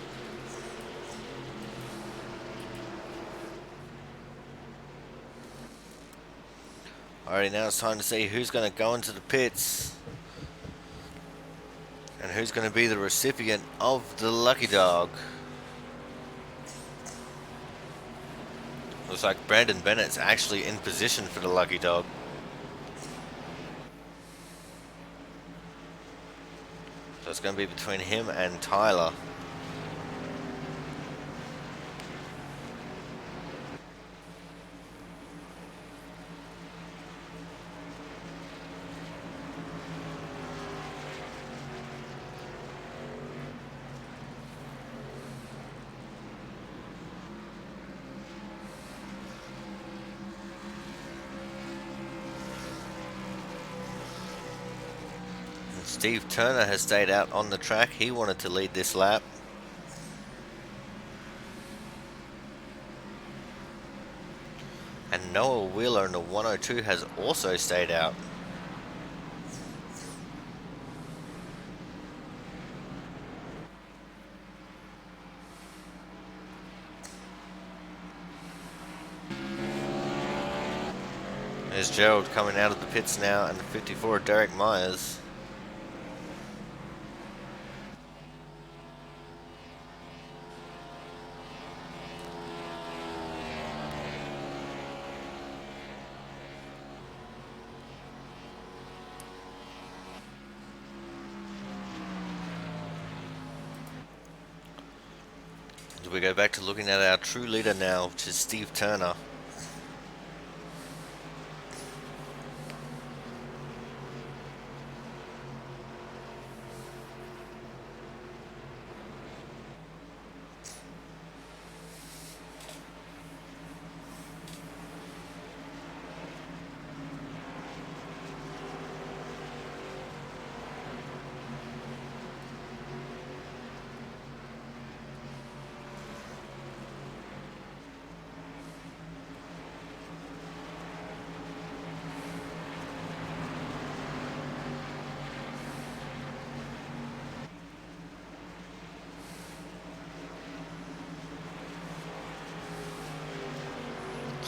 Alrighty, now it's time to see who's going to go into the pits. And who's going to be the recipient of the lucky dog. Looks like Brandon Bennett's actually in position for the lucky dog. it's going to be between him and Tyler. Steve Turner has stayed out on the track. He wanted to lead this lap. And Noah Wheeler in the 102 has also stayed out. There's Gerald coming out of the pits now, and the 54 Derek Myers. We go back to looking at our true leader now, which is Steve Turner.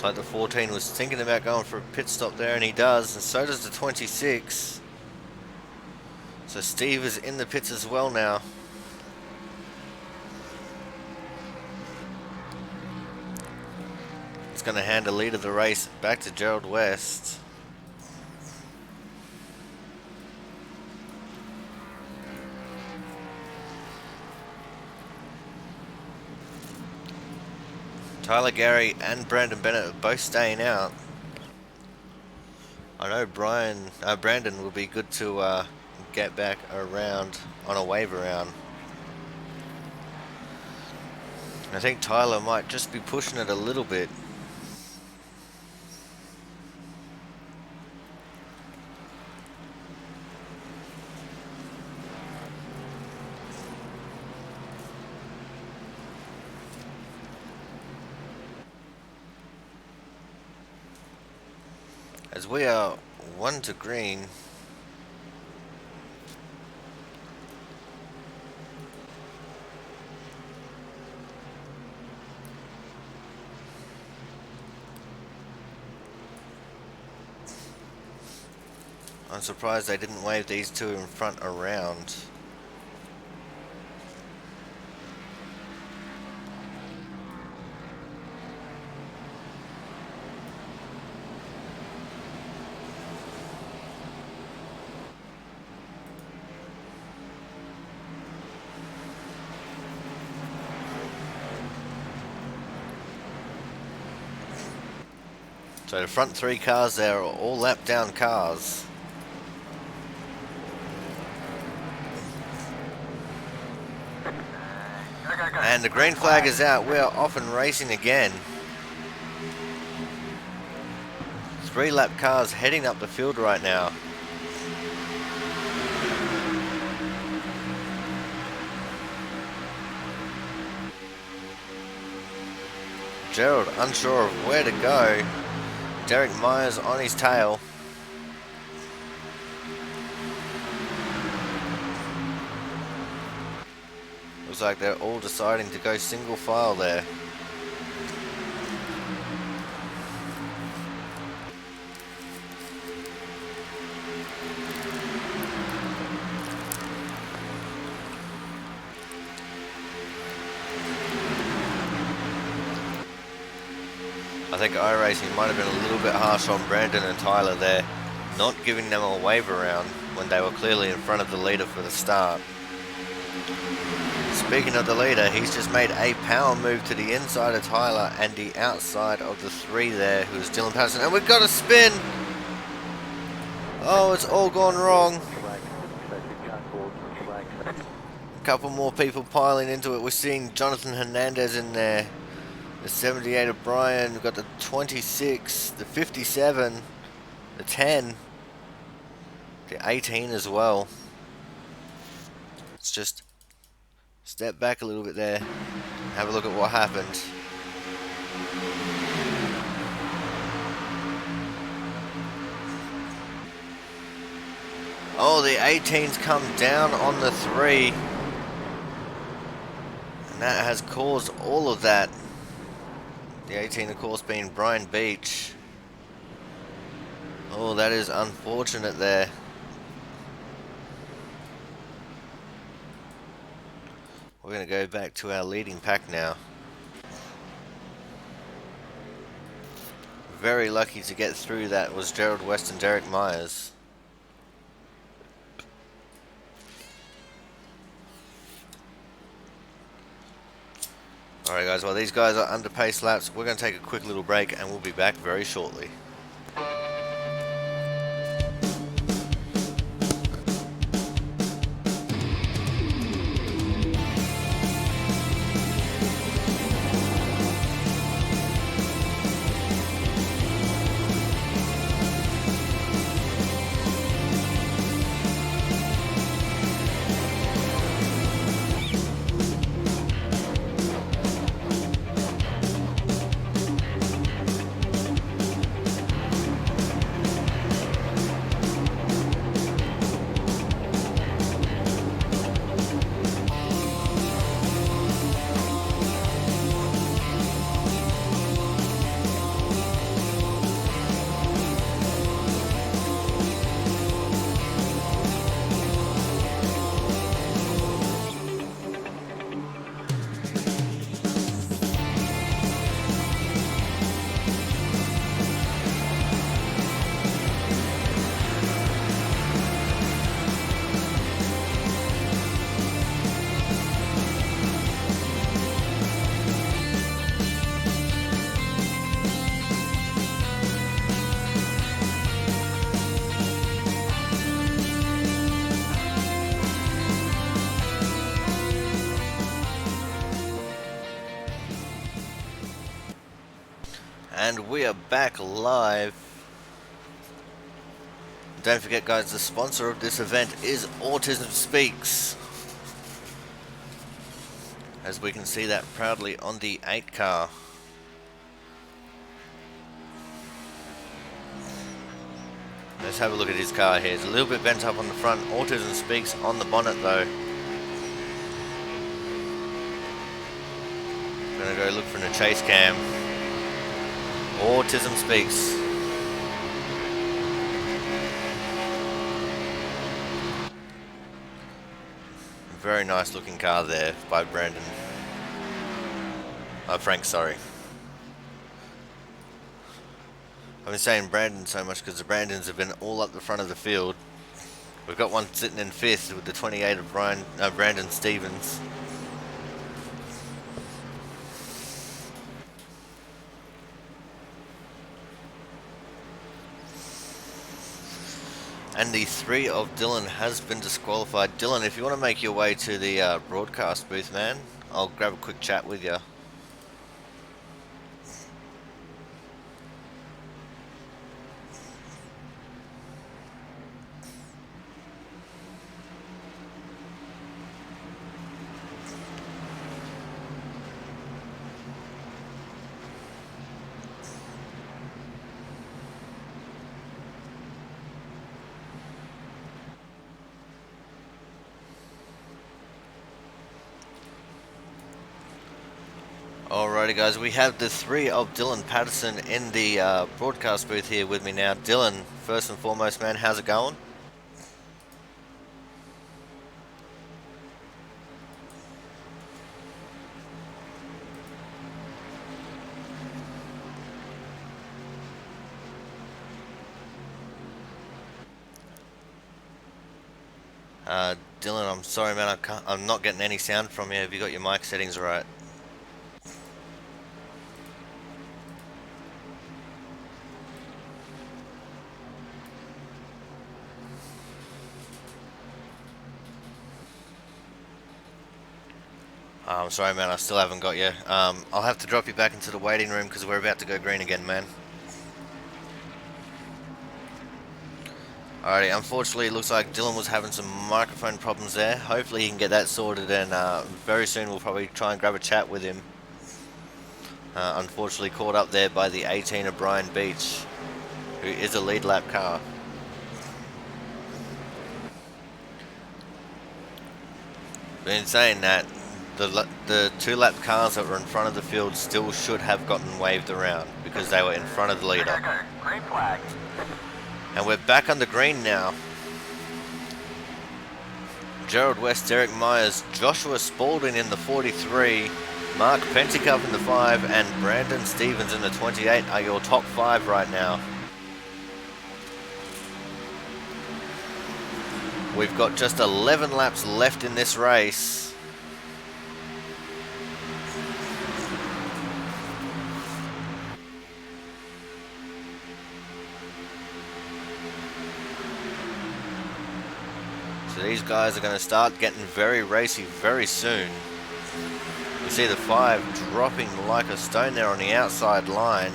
Like the 14 was thinking about going for a pit stop there, and he does, and so does the 26. So Steve is in the pits as well now. He's going to hand the lead of the race back to Gerald West. Tyler Gary and Brandon Bennett are both staying out. I know Brandon will be good to get back around on a wave around. I think Tyler might just be pushing it a little bit. As we are 1 to green. I'm surprised they didn't wave these two in front around. So the front 3 cars there are all lap down cars. And the green flag is out. We are off and racing again. 3 lap cars heading up the field right now. Gerald unsure of where to go. Derek Myers on his tail. Looks like they're all deciding to go single file there. I think iRacing might have been a little bit harsh on Brandon and Tyler there, not giving them a wave around when they were clearly in front of the leader for the start. Speaking of the leader, he's just made a power move to the inside of Tyler and the outside of the 3 there, who is Dylan Patterson. And we've got a spin! Oh, it's all gone wrong. A couple more people piling into it. We're seeing Jonathan Hernandez in there. The 78 of Brian. We've got the 26, the 57, the 10, the 18 as well. Let's just step back a little bit there. Have a look at what happened. Oh, the 18's come down on the 3. And that has caused all of that. The 18, of course, being Brian Beach. Oh, that is unfortunate there. We're going to go back to our leading pack now. Very lucky to get through that was Gerald West and Derek Myers. Alright guys, while these guys are under pace laps, we're going to take a quick little break and we'll be back very shortly. And we are back live. Don't forget guys, the sponsor of this event is Autism Speaks. As we can see that proudly on the 8 car. Let's have a look at his car here. It's a little bit bent up on the front. Autism Speaks on the bonnet though. Gonna go look for a chase cam. Autism Speaks. Very nice looking car there by Brandon. Frank, sorry. I've been saying Brandon so much because the Brandons have been all up the front of the field. We've got one sitting in 5th with the 28 of Brandon Stevens. And the 3 of Dylan has been disqualified. Dylan, if you want to make your way to the broadcast booth, man, I'll grab a quick chat with you. Alrighty guys, we have the 3 of Dylan Patterson in the broadcast booth here with me now. Dylan, first and foremost man, how's it going? Dylan, I'm sorry, man. I'm not getting any sound from you. Have you got your mic settings right? I'm sorry, man. I still haven't got you. I'll have to drop you back into the waiting room because we're about to go green again, man. Alrighty, unfortunately, it looks like Dylan was having some microphone problems there. Hopefully, he can get that sorted, and very soon we'll probably try and grab a chat with him. Unfortunately, caught up there by the 18 of Brian Beach, who is a lead lap car. In saying that, the 2 lap cars that were in front of the field still should have gotten waved around because they were in front of the leader. Green flag. And we're back on the green now. Gerald West, Derek Myers, Joshua Spalding in the 43, Mark Penticup in the 5, and Brandon Stevens in the 28 are your top 5 right now. We've got just 11 laps left in this race. So these guys are going to start getting very racy very soon. You see the 5 dropping like a stone there on the outside line.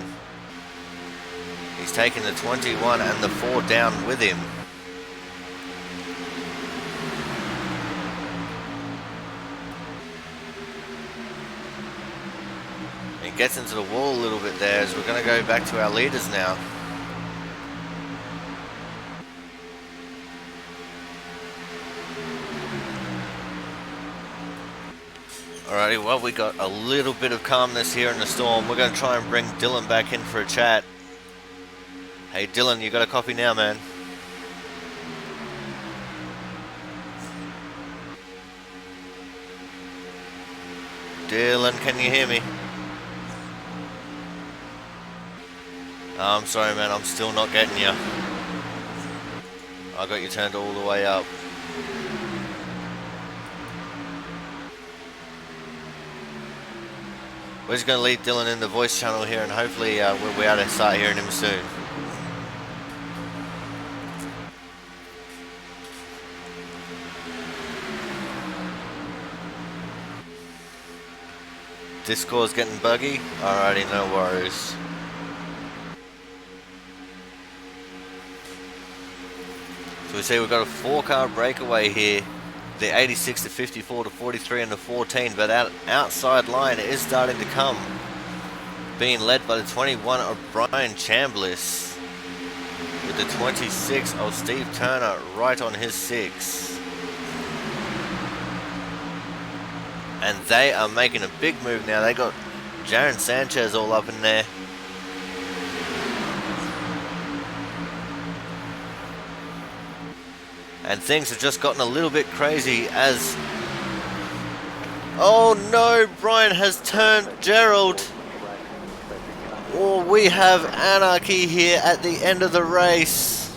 He's taking the 21 and the 4 down with him. He gets into the wall a little bit there as we're going to go back to our leaders now. Alrighty, well, we got a little bit of calmness here in the storm. We're going to try and bring Dylan back in for a chat. Hey Dylan, you got a copy now, man? Dylan, can you hear me? I'm sorry, man, I'm still not getting you. I got you turned all the way up. We're just going to leave Dylan in the voice channel here, and hopefully we'll be able to start hearing him soon. Discord's getting buggy? Alrighty, no worries. So we see we've got a 4-car breakaway here. The 86, the 54, the 43 and the 14, but that outside line is starting to come. Being led by the 21 of Brian Chambliss, with the 26 of Steve Turner right on his 6. And they are making a big move now. They got Jaron Sanchez all up in there. And things have just gotten a little bit crazy as... Oh no, Brian has turned Gerald. Oh, we have anarchy here at the end of the race.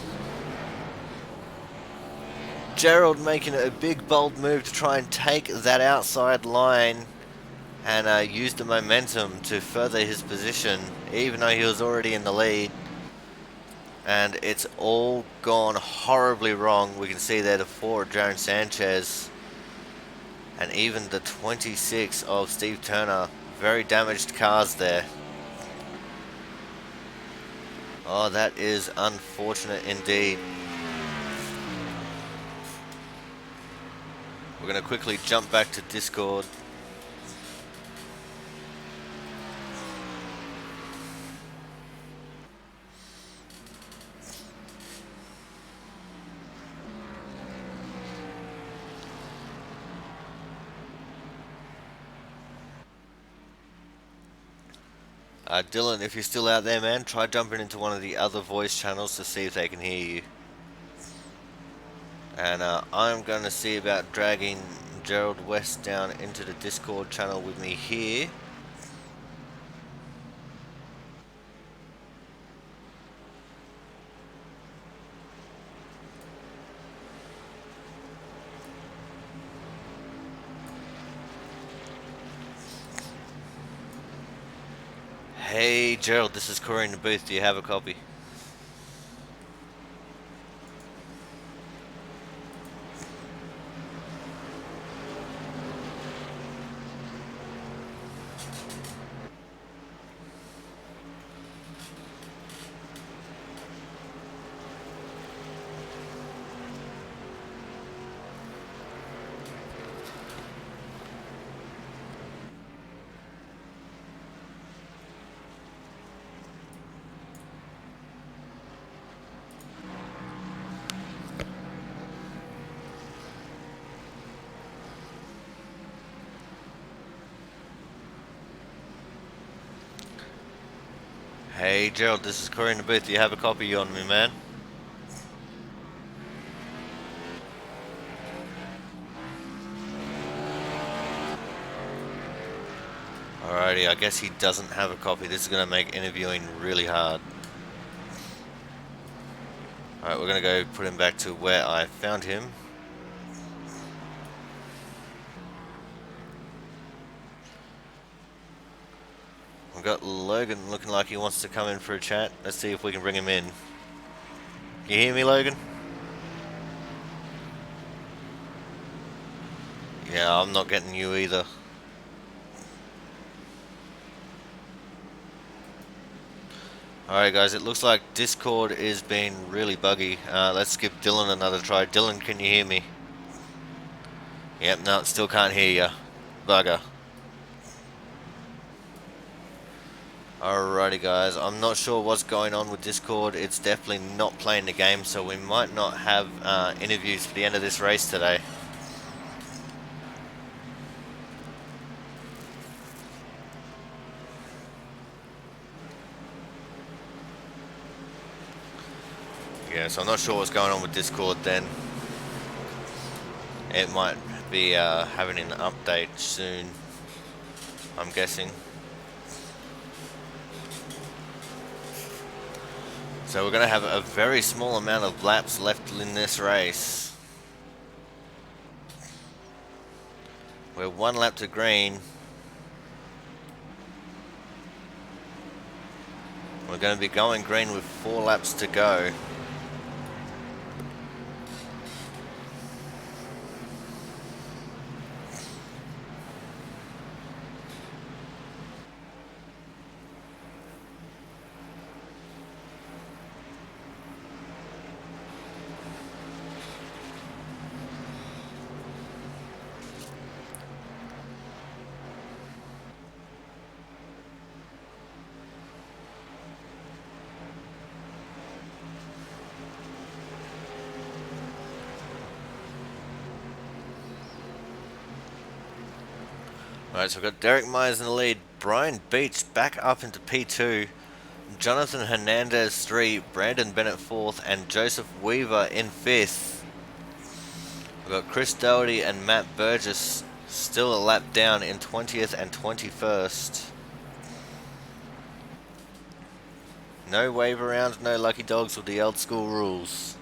Gerald making a big bold move to try and take that outside line and use the momentum to further his position, even though he was already in the lead. And it's all gone horribly wrong. We can see there the 4 of Jaron Sanchez and even the 26 of Steve Turner. Very damaged cars there. Oh, that is unfortunate indeed. We're going to quickly jump back to Discord. Dylan, if you're still out there, man, try jumping into one of the other voice channels to see if they can hear you. And I'm going to see about dragging Gerald West down into the Discord channel with me here. Hey Gerald, this is Corey in the booth. Do you have a copy? Hey Gerald, this is Corey in the booth. Do you have a copy on me, man? Alrighty, I guess he doesn't have a copy. This is going to make interviewing really hard. Alright, we're going to go put him back to where I found him. We've got Logan looking like he wants to come in for a chat. Let's see if we can bring him in. Can you hear me, Logan? Yeah, I'm not getting you either. Alright guys, it looks like Discord is being really buggy. Let's give Dylan another try. Dylan, can you hear me? Yep, no, still can't hear you. Bugger. Alrighty guys, I'm not sure what's going on with Discord. It's definitely not playing the game, so we might not have interviews for the end of this race today. Yeah, so I'm not sure what's going on with Discord then. It might be having an update soon, I'm guessing. So we're going to have a very small amount of laps left in this race. We're 1 lap to green. We're going to be going green with 4 laps to go. Alright, so we've got Derek Myers in the lead, Brian Beach back up into P2, Jonathan Hernandez 3, Brandon Bennett 4th, and Joseph Weaver in 5th. We've got Chris Doherty and Matt Burgess still a lap down in 20th and 21st. No wave around, no lucky dogs with the old school rules.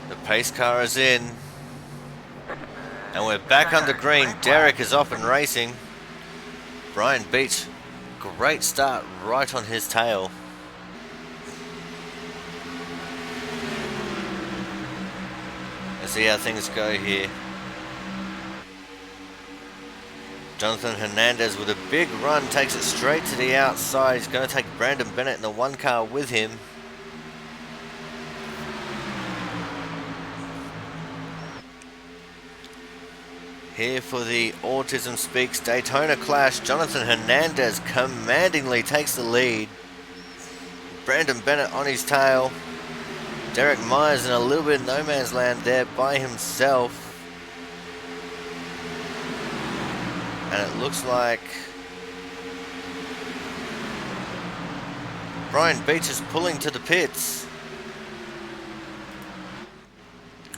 The pace car is in. And we're back under green. Derek is off and racing. Brian Beach, great start right on his tail. Let's see how things go here. Jonathan Hernandez with a big run takes it straight to the outside. He's going to take Brandon Bennett in the 1 car with him. Here for the Autism Speaks Daytona Clash, Jonathan Hernandez commandingly takes the lead. Brandon Bennett on his tail. Derek Myers in a little bit of no man's land there by himself. And it looks like Brian Beach is pulling to the pits.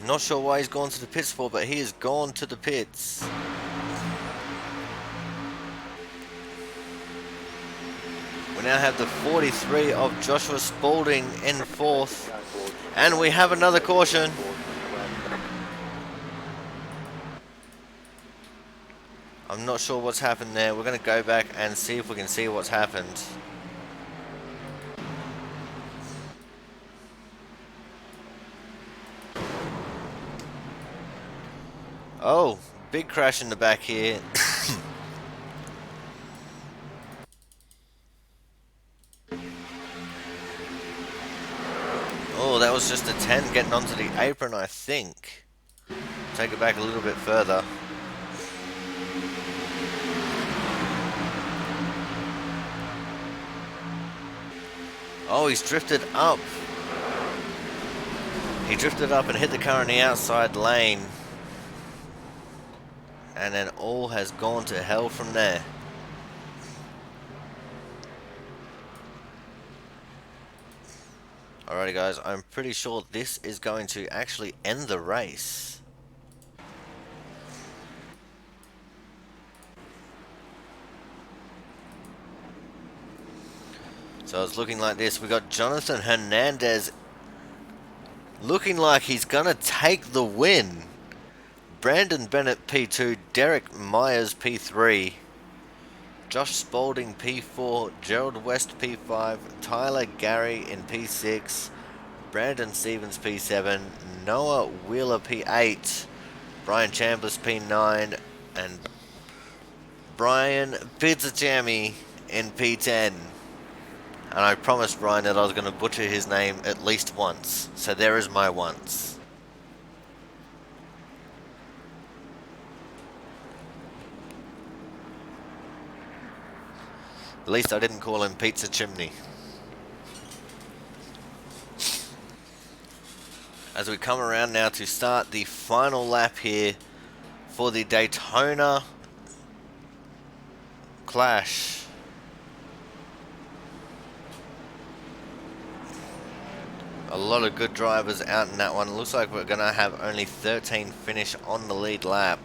Not sure why he's gone to the pits for, but he has gone to the pits. We now have the 43 of Joshua Spaulding in fourth. And we have another caution. I'm not sure what's happened there. We're going to go back and see if we can see what's happened. Oh, big crash in the back here. Oh, that was just a 10 getting onto the apron, I think. Take it back a little bit further. Oh, he's drifted up. He drifted up and hit the car in the outside lane. And then all has gone to hell from there. Alrighty guys, I'm pretty sure this is going to actually end the race. So it's looking like this. We got Jonathan Hernandez looking like he's gonna take the win. Brandon Bennett P2, Derek Myers P3, Josh Spaulding P4, Gerald West P5, Tyler Gary in P6, Brandon Stevens P7, Noah Wheeler P8, Brian Chambliss P9, and Brian Pizzajammy in P10. And I promised Brian that I was going to butcher his name at least once, so there is my once. At least I didn't call him Pizza Chimney. As we come around now to start the final lap here for the Daytona Clash. A lot of good drivers out in that one. Looks like we're going to have only 13 finish on the lead lap.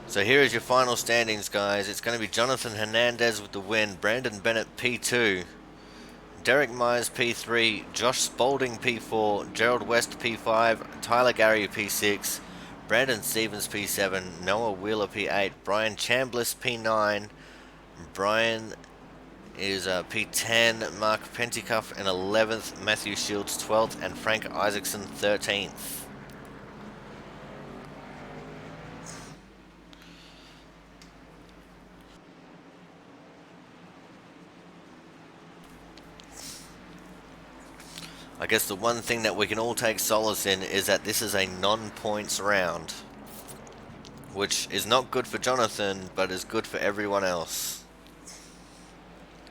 So here is your final standings, guys. It's going to be Jonathan Hernandez with the win, Brandon Bennett P2, Derek Myers P3, Josh Spaulding P4, Gerald West P5, Tyler Gary P6, Brandon Stevens P7, Noah Wheeler P8, Brian Chambliss P9, Brian is P10, Mark Penticuff in 11th, Matthew Shields 12th, and Frank Isaacson 13th. I guess the one thing that we can all take solace in is that this is a non-points round, which is not good for Jonathan, but is good for everyone else.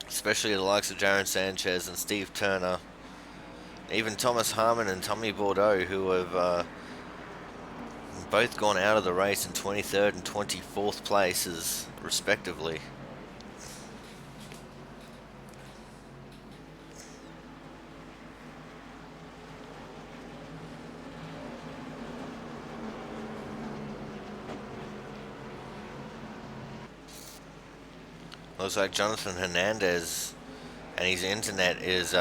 Especially the likes of Jaron Sanchez and Steve Turner, even Thomas Harmon and Tommy Bordeaux, who have both gone out of the race in 23rd and 24th places, respectively. Looks like Jonathan Hernandez and his internet is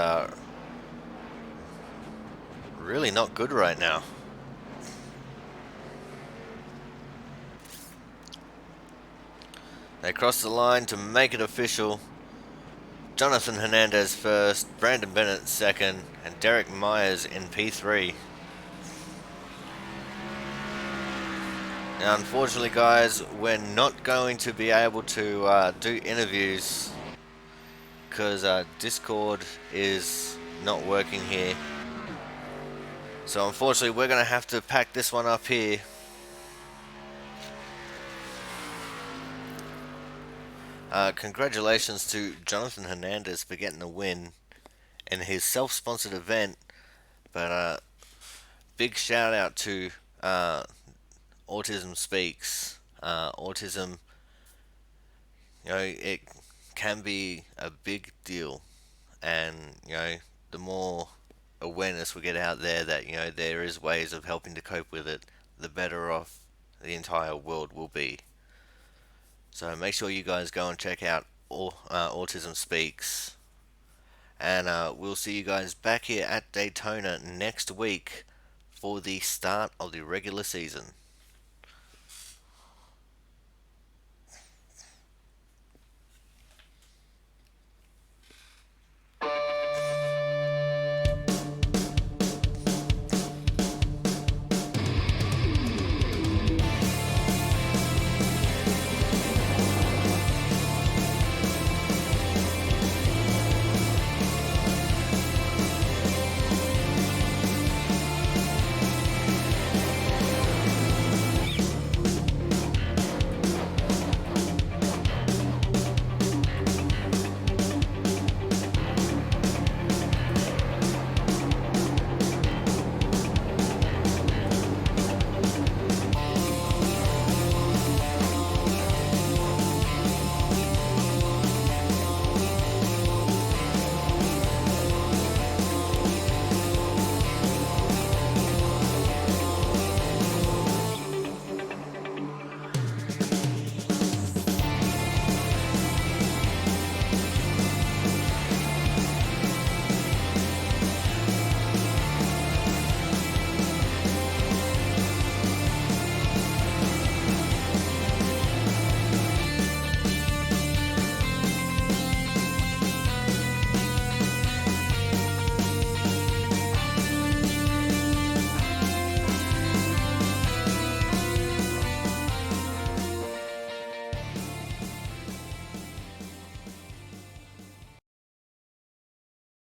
really not good right now. They cross the line to make it official. Jonathan Hernandez first, Brandon Bennett second, and Derek Myers in P3. Now, unfortunately, guys, we're not going to be able to do interviews because Discord is not working here. So, unfortunately, we're going to have to pack this one up here. Congratulations to Jonathan Hernandez for getting the win in his self-sponsored event. But big shout out to Autism Speaks. Autism, you know, it can be a big deal, and the more awareness we get out there that there is ways of helping to cope with it, the better off the entire world will be. So make sure you guys go and check out Autism Speaks, and we'll see you guys back here at Daytona next week for the start of the regular season.